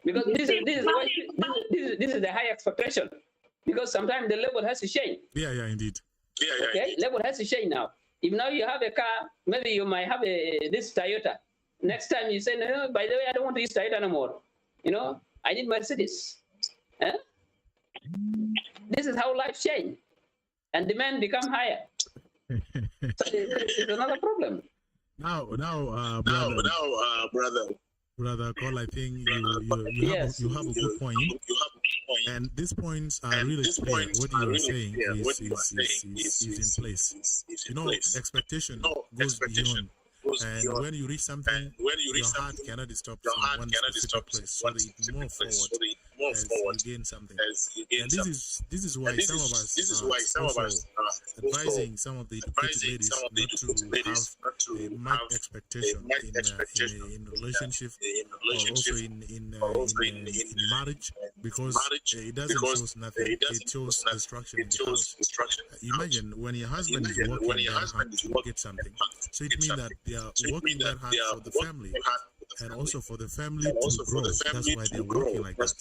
Because this is the high expectation. Because sometimes the level has to change. Yeah, indeed. Okay, level has to change now. If now you have a car, maybe you might have this Toyota. Next time you say, no, by the way, I don't want to use Toyota anymore. You know, I need Mercedes. This is how life change, and demand become higher. So it's another problem. Now, brother Akol, I think you have a good point. And these points are really clear. What you are saying is in place. You know, expectation goes beyond. And when you reach something, your heart cannot stop in one specific place. So it move forward as you gain something. And this is why some of us are advising some of the educated ladies not to have a much expectation in relationship or also in marriage, because it doesn't show nothing. It shows destruction in the house. Imagine when your husband is working that hard to get something. So it means that they are working that hard for the family and also for the family to grow. That's why they're working like that.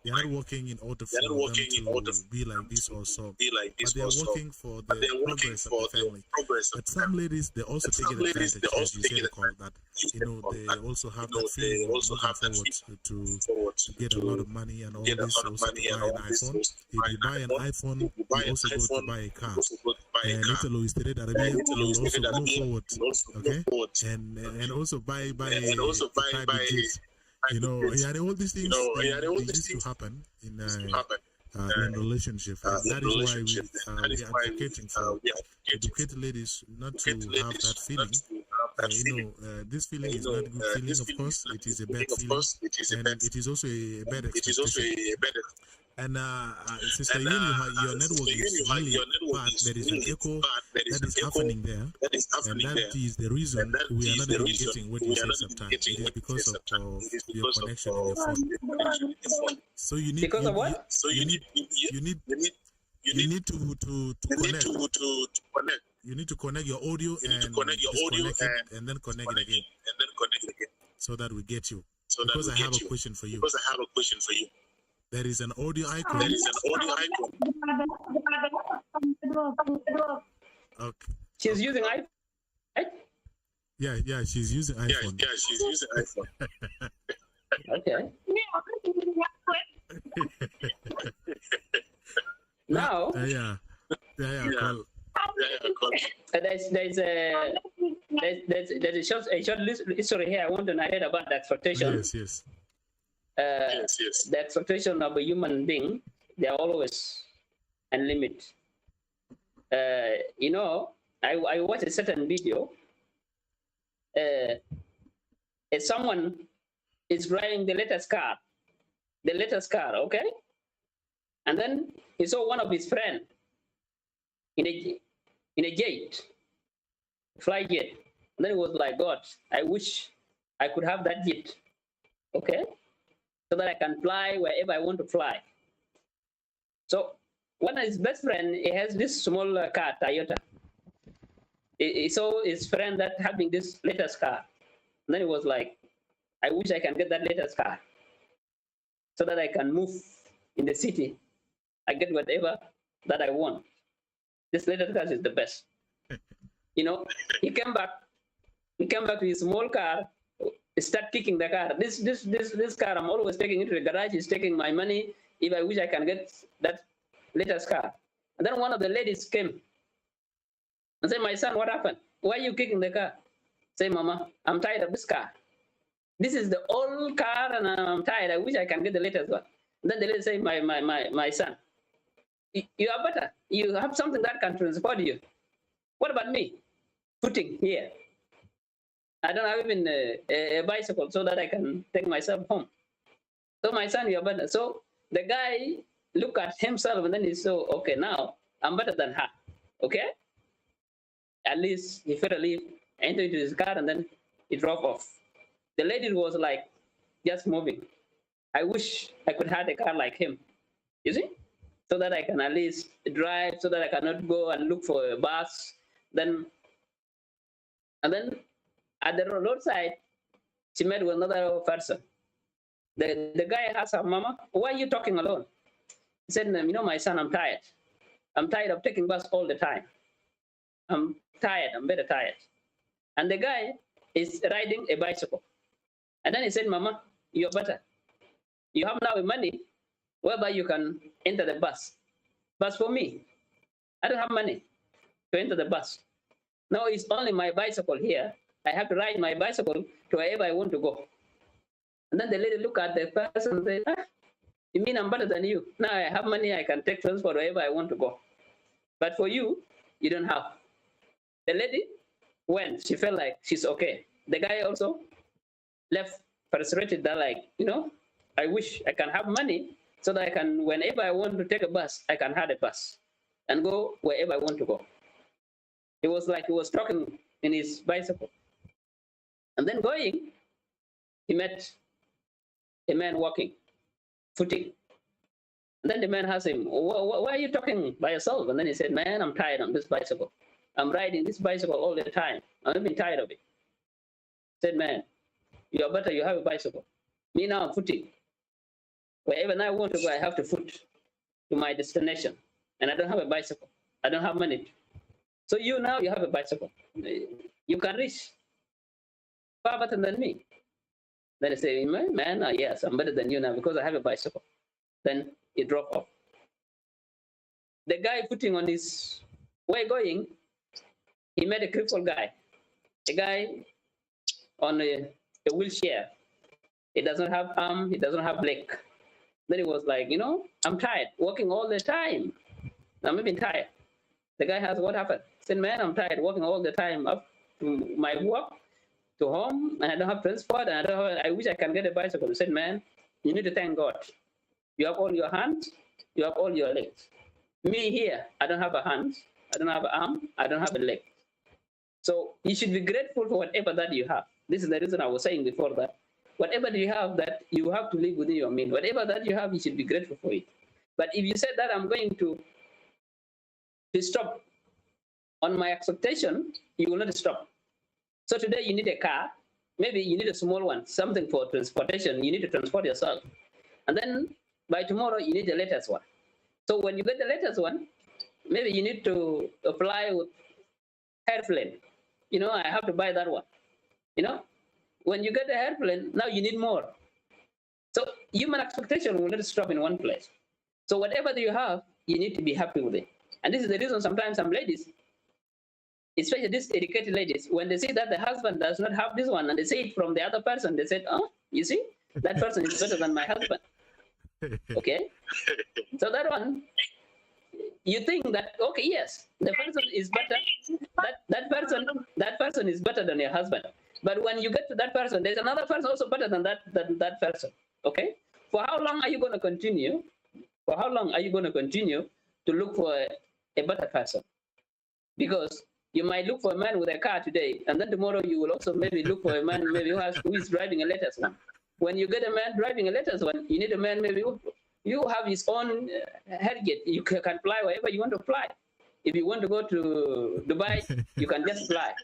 They're not working in order for them to be like this or so, but they're working for the progress of the family. But some ladies, they also take advantage, as you said, Akol, that you know they also have that feeling of looking forward to get a lot of money and all this, also to buy an iPhone. If you buy an iPhone, you also go to buy a car. And Italy, State Arabia, will also move forward, okay, and also buy private jets. You know, all these things used to happen in relationship. And that is why we are advocating for educated ladies not to have that feeling. This feeling is not a good feeling, of course. It is a bad feeling, and it is also a bad expectation. And Sister Yuli, your network is really bad. There is an echo that is happening there, and that is the reason we are not even getting what you say sometimes. It is because of your connection in your phone. So you need because of what? you need to connect. You need to connect your audio and disconnect it and then connect it again, so that we get you. Because I have a question for you. There is an audio icon. Okay. She's using iPhone, right? Yeah, she's using iPhone. Okay. Now, Call. there's a short history here I want to narrate about the expectation. Yes. The expectation of a human being, they are always unlimited. You know, I watched a certain video. If someone is driving the latest car, okay, and then he saw one of his friends in a jet, fly jet, and then he was like, God, I wish I could have that jet, okay, so that I can fly wherever I want to fly. So one of his best friend, he has this small car, Toyota. He saw his friend that having this latest car. And then he was like, I wish I can get that latest car so that I can move in the city. I get whatever that I want. This latest car is the best. You know, he came back to his small car, start kicking the car. This car, I'm always taking it to the garage. He's taking my money. If I wish I can get that latest car. And then one of the ladies came and said, my son, what happened? Why are you kicking the car? Say, Mama, I'm tired of this car. This is the old car and I'm tired. I wish I can get the latest one. And then the lady say, my son, you are better. You have something that can transport you. What about me? Footing here. I don't have even a bicycle so that I can take myself home. So my son, you are better. So the guy look at himself and then he saw, okay, now I'm better than her. Okay? At least he felt relief, entered into his car and then he drove off. The lady was like just moving. I wish I could have a car like him. You see? So that I can at least drive, so that I cannot go and look for a bus. And then at the roadside, she met with another person. The guy asked her, Mama, why are you talking alone? He said, you know, my son, I'm tired. I'm tired of taking bus all the time. I'm tired. I'm very tired. And the guy is riding a bicycle. And then he said, Mama, you're better. You have now money whereby you can enter the bus. But for me, I don't have money to enter the bus. Now it's only my bicycle here. I have to ride my bicycle to wherever I want to go. And then the lady look at the person and say, you mean I'm better than you? Now I have money, I can take transport wherever I want to go. But for you, you don't have. The lady went, she felt like she's okay. The guy also left frustrated that like, you know, I wish I can have money so that I can, whenever I want to take a bus, I can have a bus and go wherever I want to go. It was like he was talking in his bicycle. And then going, he met a man walking, footing. And then the man asked him, why are you talking by yourself? And then he said, man, I'm tired on this bicycle. I'm riding this bicycle all the time. I'm even tired of it. He said, man, you are better, you have a bicycle. Me now, I'm footing. Wherever I want to go, I have to foot to my destination. And I don't have a bicycle. I don't have money. So you now, you have a bicycle. You can reach far better than me. Then I say, man, yes, I'm better than you now because I have a bicycle. Then he drove off. The guy putting on his way going, he met a crippled guy. A guy on a wheelchair. He doesn't have arm, he doesn't have leg. Then he was like, you know, I'm tired, walking all the time. I'm even tired. The guy asked, what happened? He said, man, I'm tired, walking all the time up to my work, to home, and I don't have transport, and I wish I can get a bicycle. He said, man, you need to thank God. You have all your hands, you have all your legs. Me here, I don't have a hand, I don't have an arm, I don't have a leg. So you should be grateful for whatever that you have. This is the reason I was saying before that whatever you have, that you have to live within your means. Whatever that you have, you should be grateful for it. But if you said that I'm going to stop on my expectation, you will not stop. So today you need a car, maybe you need a small one, something for transportation. You need to transport yourself. And then by tomorrow, you need the latest one. So when you get the latest one, maybe you need to apply with airplane. I have to buy that one. When you get the airplane, now you need more. So human expectation will not stop in one place. So whatever that you have, you need to be happy with it. And this is the reason sometimes some ladies, especially these educated ladies, when they see that the husband does not have this one, and they see it from the other person, they say, oh, you see, that person is better than my husband. Okay? So that one, you think that, okay, yes, the person is better, that person is better than your husband. But when you get to that person, there's another person also better than that person. Okay? For how long are you going to continue? For how long are you going to continue to look for a better person? Because you might look for a man with a car today, and then tomorrow you will also maybe look for a man maybe who is driving a latest one. When you get a man driving a latest one, you need a man maybe you have his own headget. You can fly wherever you want to fly. If you want to go to Dubai, you can just fly.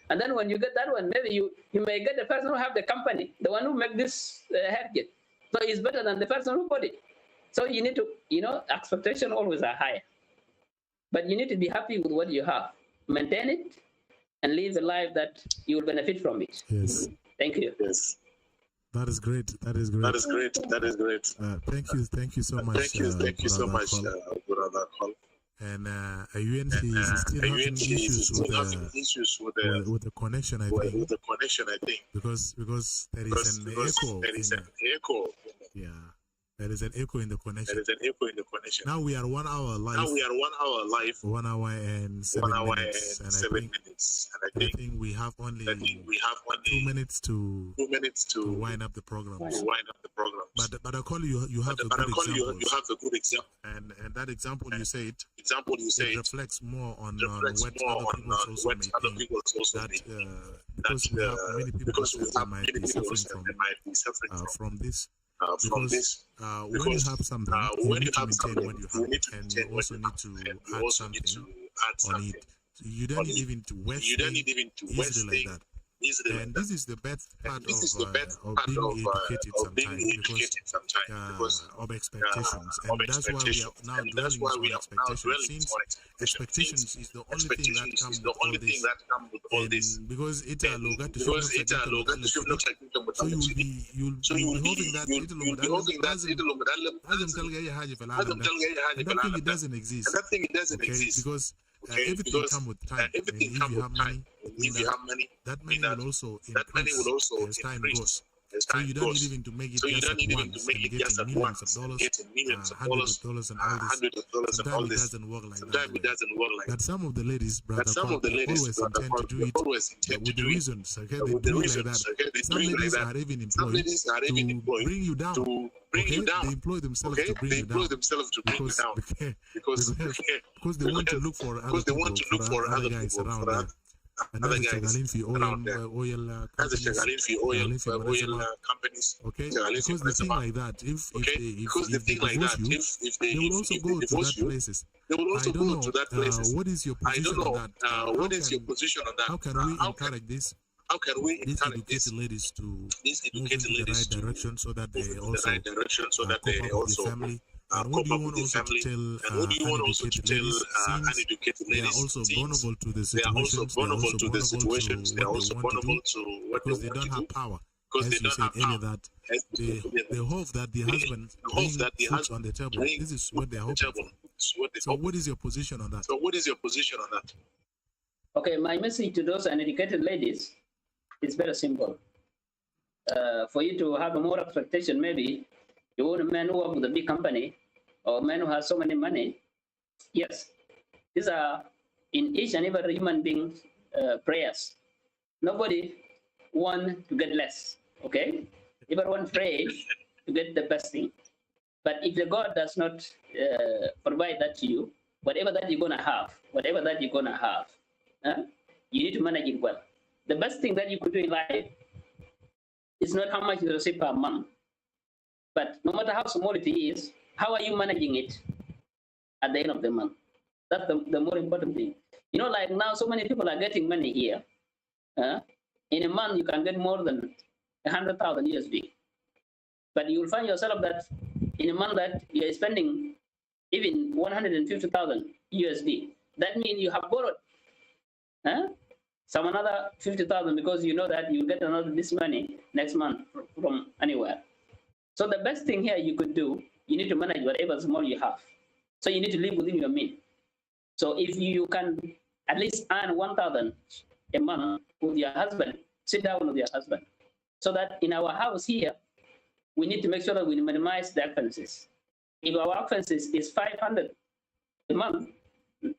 And then when you get that one, maybe you may get the person who have the company, the one who make this headget. So it's better than the person who bought it. So you need to, expectation always are higher. But you need to be happy with what you have. Maintain it and live a life that you will benefit from it. Yes. Thank you. Yes. That is great. That is great. That is great. That is great. Thank you so much. Thank you so much, brother Akol. And Awien, is still having issues with the connection, I think. With the connection, I think. Because there is an echo. There is an echo. Yeah. There is an echo in the connection. There is an echo in the connection. Now we are 1 hour live. 1 hour and 7 minutes. And 7 minutes. And I think we have only 2 minutes to wind up the program. But Akol, you have a good example. You have a good example. And that example you said. It reflects more on what other people also may think. Because we have many people that might be suffering from this. When you have something, you need to maintain what you have, and you also need to add something on it. You don't need even to waste easily like that. And this is the best part of being educated sometimes because of expectations. And that's why we are now dwelling on expectations, since expectations is the only thing that comes with all this. Because it's a logo to show so you'll be hoping that it doesn't exist. Because everything comes with time. If you have money, that money will also increase as time goes. So you don't need even to make it just at once and getting millions of dollars, hundreds of dollars and all this. Sometimes it doesn't work like that. But some of the ladies, brother, always intend to do it with the reasons. Okay, they do it like that. Some ladies are even employed to bring you down. They employ themselves to bring you down because they want to look for other guys around there. Another companies. Okay, because the thing like that, if they divorce you, they will also go to that places. I don't know. What is your position on that? How can we encourage this? How can we these educated ladies to move in the right direction so that they also cope up with the family? And what do you want also to tell uneducated ladies, since they are also vulnerable to the situations, they are also vulnerable to what they want to do, because they don't have power. As you said earlier, that they hope that the husband brings food on the table. This is what they are hoping for. So what is your position on that? Okay, my message to those uneducated ladies is very simple. For you to have a more expectation, maybe you want a man who works with a big company or a man who has so many money. Yes, these are in each and every human being's prayers. Nobody wants to get less, okay? Everyone prays to get the best thing. But if the God does not provide that to you, whatever that you're gonna have, you need to manage it well. The best thing that you could do in life is not how much you receive per month, but no matter how small it is, how are you managing it at the end of the month? That's the more important thing. You know, like now, so many people are getting money here. In a month, you can get more than 100,000 USD. But you will find yourself that in a month that you are spending even 150,000 USD. That means you have borrowed some another 50,000 because you know that you get another this money next month from anywhere. So the best thing here you could do, you need to manage whatever small you have. So you need to live within your means. So if you can at least earn 1,000 a month with your husband, sit down with your husband. So that in our house here, we need to make sure that we minimize the expenses. If our expenses is 500 a month,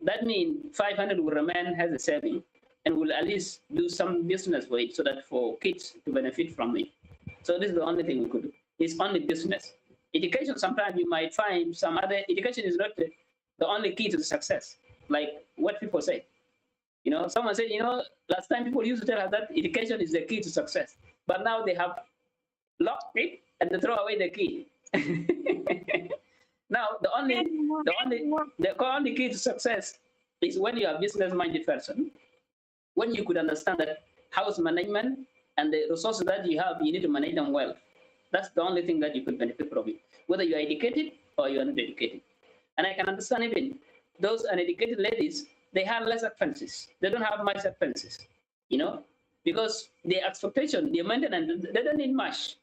that means 500 will remain as a saving and will at least do some business for it so that for kids to benefit from it. So this is the only thing we could do. It's only business. Education, sometimes you might find some other, education is not the only key to the success, like what people say. You know, someone said, you know, last time people used to tell us that education is the key to success, but now they have locked it and they throw away the key. Now, the only key to success is when you are a business-minded person, when you could understand that house management and the resources that you have, you need to manage them well. That's the only thing that you could benefit from it, whether you are educated or you are not educated. And I can understand even those uneducated ladies, they have less expenses. They don't have much expenses, you know, because the expectation, the maintenance, they don't need much.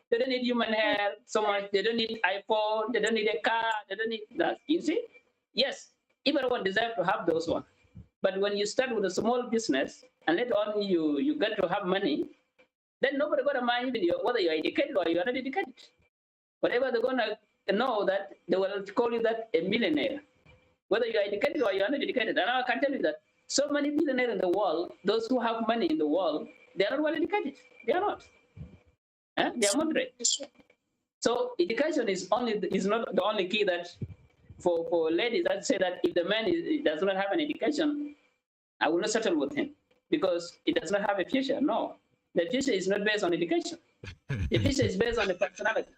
They don't need human hair so much. They don't need iPhone. They don't need a car. They don't need that. You see? Yes, everyone deserves to have those ones. But when you start with a small business and later on you get to have money, then nobody gonna mind even whether you're educated or you're not educated. Whatever they're gonna know that they will call you that a millionaire, whether you're educated or you're not educated. And I can tell you that so many billionaires in the world, those who have money in the world, they are not well educated. They are not. They are moderate. So education is not the only key that for ladies that say that if the man does not have an education, I will not settle with him because he does not have a future. No, the future is not based on education. The future is based on the personality.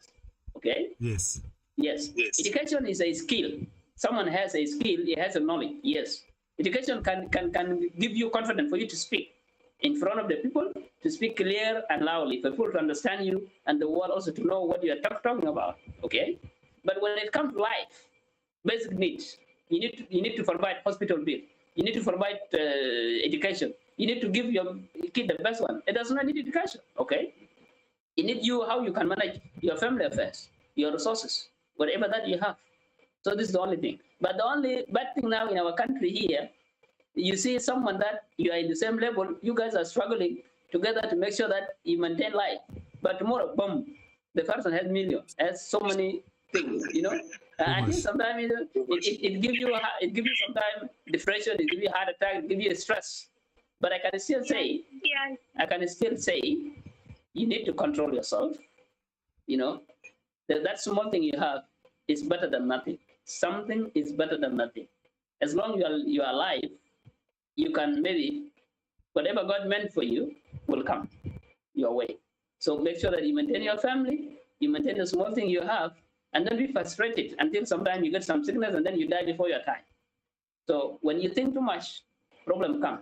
Okay? Yes. Yes. Education is a skill. Someone has a skill, he has a knowledge. Yes. Education can give you confidence for you to speak in front of the people, to speak clear and loudly, for people to understand you and the world also to know what you are talking about. Okay? But when it comes to life, basic needs, you need to provide hospital bill. You need to provide education. You need to give your kid the best one. It does not need education. Okay? It needs you how you can manage your family affairs, your resources, whatever that you have. So this is the only thing. But the only bad thing now in our country here, you see someone that you are in the same level, you guys are struggling together to make sure that you maintain life. But tomorrow, boom, the person has millions, has so many things, you know. I think sometimes it gives you sometimes depression, it gives you heart attack, it gives you stress. But I can still say, you need to control yourself. You know, that small thing you have is better than nothing. Something is better than nothing. As long as you are alive, you can maybe, whatever God meant for you will come your way. So make sure that you maintain your family, you maintain the small thing you have, and don't be frustrated until sometimes you get some sickness and then you die before your time. So when you think too much, problem come.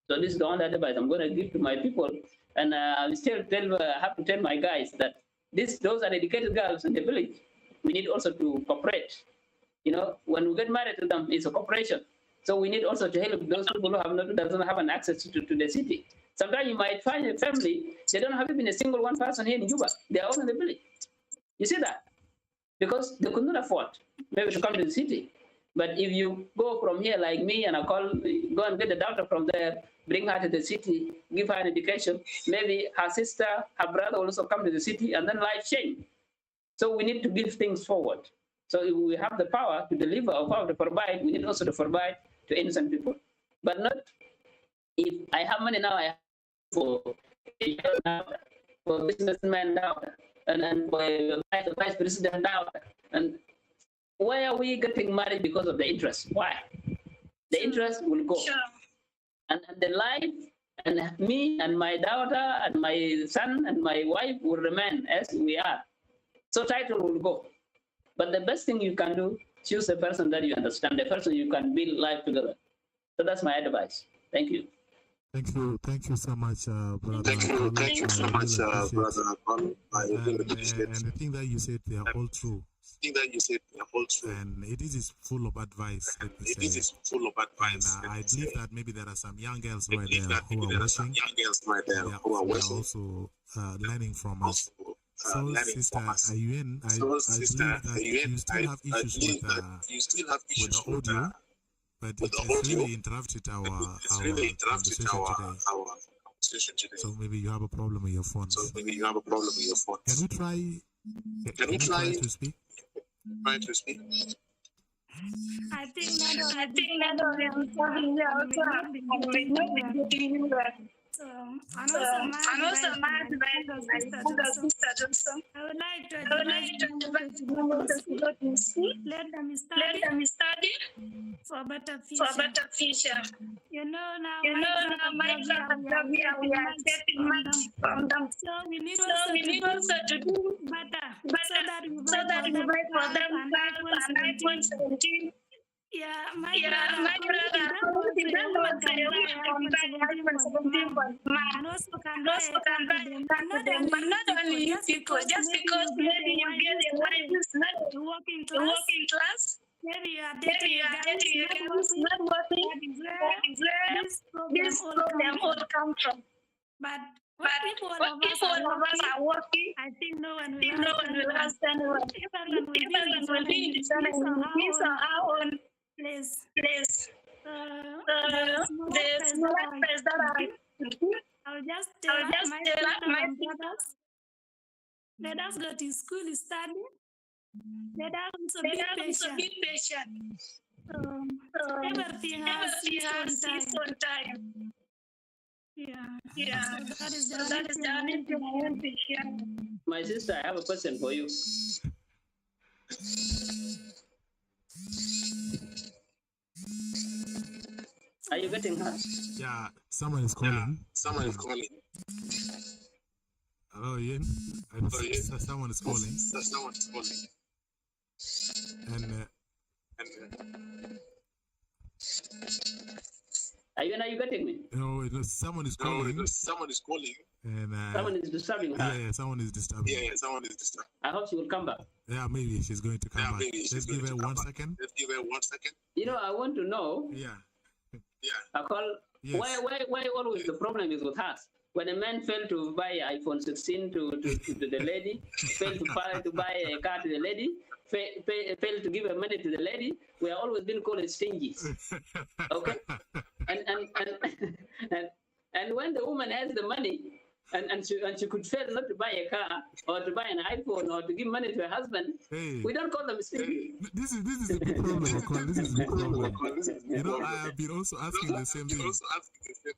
So this is the only advice I'm going to give to my people. And I still have to tell my guys that those are educated girls in the village. We need also to cooperate. You know, when we get married to them, it's a cooperation. So we need also to help those people who doesn't have an access to the city. Sometimes you might find a family, they don't have even a single one person here in Juba. They are all in the village. You see that? Because they could not afford maybe to come to the city. But if you go from here like me and go and get the daughter from there, bring her to the city, give her an education, maybe her sister, her brother will also come to the city and then life change. So we need to give things forward. So if we have the power to deliver or power to provide, we need also to provide to innocent people. But not if I have money now, I have for businessmen now, and the vice president now. And why are we getting married because of the interest? Why? The interest will go. Sure. And the life and me and my daughter and my son and my wife will remain as we are. So title will go. But the best thing you can do, choose a person that you understand, the person you can build life together. So that's my advice. Thank you. Thank you so much, brother. Thank you so much, brother. I really appreciate and the thing that you said, they are all true. And it is full of advice. it is full of advice. And I believe that maybe there are some young girls right there who are watching. Who are watching. Also learning from us. So, learning Sister from us. Awien, I believe that you still have issues with the audio, but it's really interrupted our conversation today. So maybe you have a problem with your phone. Can we try? Can we try to speak? I think that so, and also my sister also. I would like to advise them to school. Let them study for better future. You know now my we are getting much from them. So we need also to do better so that we buy for them an iPhone 17. Yeah, my brother, and also can buy not only you people, just because maybe you get a wife not to working class. Maybe you are dating a guy who's not working. This problem all come from. But people of us are working. I think no one will understand what. Everyone will be this on our own place. There's no place that I'll just tell my brothers. Let us go to school to study. Let us also be patient. Everything has its own time. Yeah. So that is the only thing I want to share. My sister, I have a question for you. Are you getting her? Yeah, someone is calling. Hello, Ian. Someone is calling. And Are you getting me? no, someone is calling. And Someone is disturbing her. Yeah, someone is disturbing. I hope she will come back. Yeah, maybe she's going to come back. Let's give her 1 second. You know, I want to know. Yeah. Akol, Yes. why always the problem is with us? When a man failed to buy iPhone 16 to the lady, failed to buy a car to the lady, failed to give her money to the lady, we are always being called stingy. Okay? And when the woman has the money, and she could fail not to buy a car or to buy an iPhone or to give money to her husband, we don't call them stingy. This is a big problem, Akol. This is a big problem. You know, I have been also asking the same thing.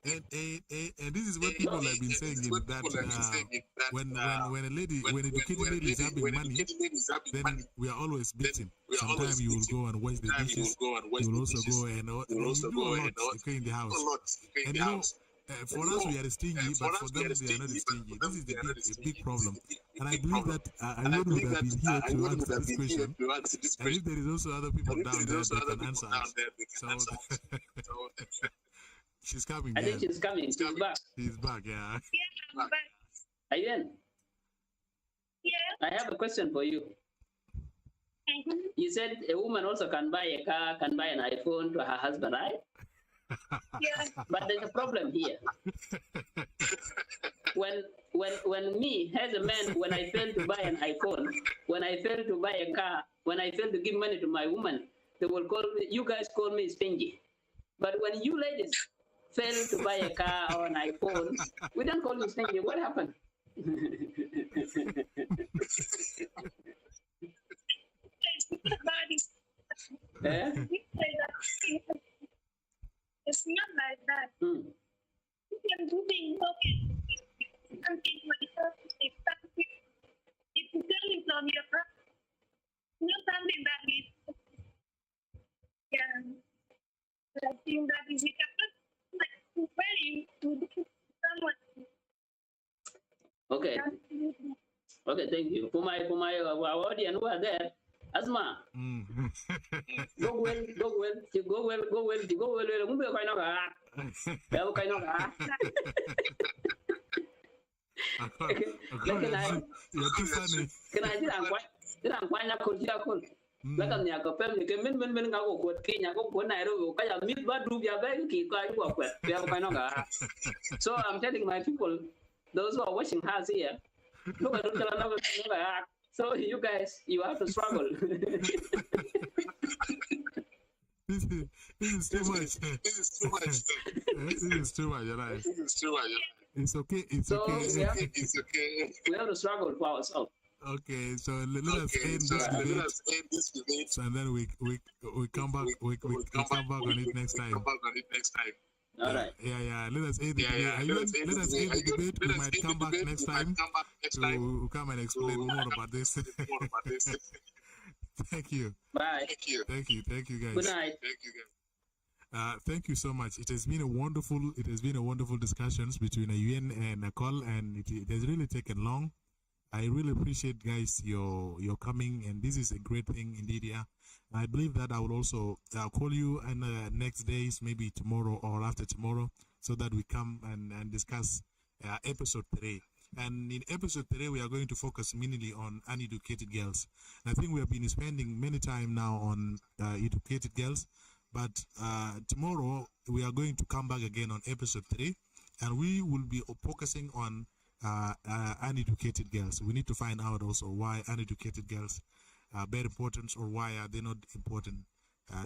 And this is what people have been saying that when educated ladies having money, then we are always beaten. Sometimes you will go and wash the dishes. You will also go and you do a lot in the house. And you know, for us, we are stingy, but for them, they are not stingy. This is the big problem. And I believe that Awien would have been here to answer this question. And if there is also other people down there that can answer us. So, she's coming. I think she's coming. She's back. She's back, yeah. Awien, I have a question for you. You said a woman also can buy a car, can buy an iPhone to her husband, right? But there's a problem here. When me as a man, when I fail to buy an iPhone, when I fail to buy a car, when I fail to give money to my woman, they will call me. You guys call me stingy. But when you ladies fail to buy a car or an iPhone, we don't call you stingy. What happened? It's not like that. You can do things okay. If of your not something that is I think that is it very to someone. Okay. Okay, thank you. For my audience who are there, Asma. Go well. Mumbe ko ino ka. Pero ko ino ka. You're too funny. Can I dirang kwa na ko jira ko. Lakam nya ko pem ke men nga ko Kenya ko Nairobi ka ya mit ba du ya ba ki ka ko ko. Pero ko ino ka. So I'm telling my people, those who are watching us here, look at that. So you guys, you have to struggle. This is too much. This is too much. Right? It's okay. It's okay. It's okay. We have to struggle for ourselves. Okay, so let us end this debate, and then we come back. We come back on it next time. All right. Yeah. Let us end the debate. Let us end the debate. We might come back next time to come and explain more about this. Thank you. Bye. Thank you, guys. Good night. Thank you so much. It has been a wonderful discussions between Awien and Akol, and it has really taken long. I really appreciate, guys, your coming, and this is a great thing indeed. Yeah, I believe that I will also call you and next days, maybe tomorrow or after tomorrow, so that we come and discuss episode 3. And in episode 3, we are going to focus mainly on uneducated girls. I think we have been spending many time now on educated girls, but tomorrow we are going to come back again on episode 3, and we will be focusing on uneducated girls. We need to find out also why uneducated girls are very important, or why are they not important.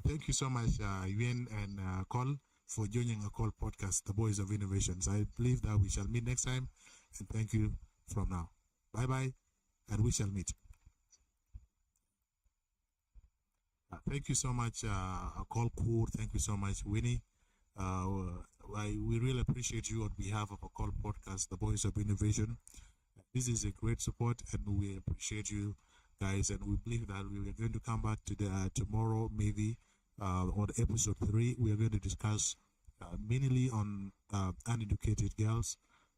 Thank you so much, Awien and Akol, for joining Akol Podcast, the Boys of Innovations. I believe that we shall meet next time, and thank you from now. Bye, and we shall meet. Thank you so much, Akol Kur. Thank you so much, Winnie. We really appreciate you on behalf of Akol Podcast, the Voice of Innovation. This is a great support, and we appreciate you guys. And we believe that we are going to come back to the tomorrow, maybe on episode 3. We are going to discuss mainly on uneducated girls.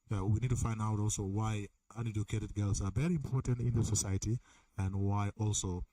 We need to find out also why uneducated girls are very important in the society, and why also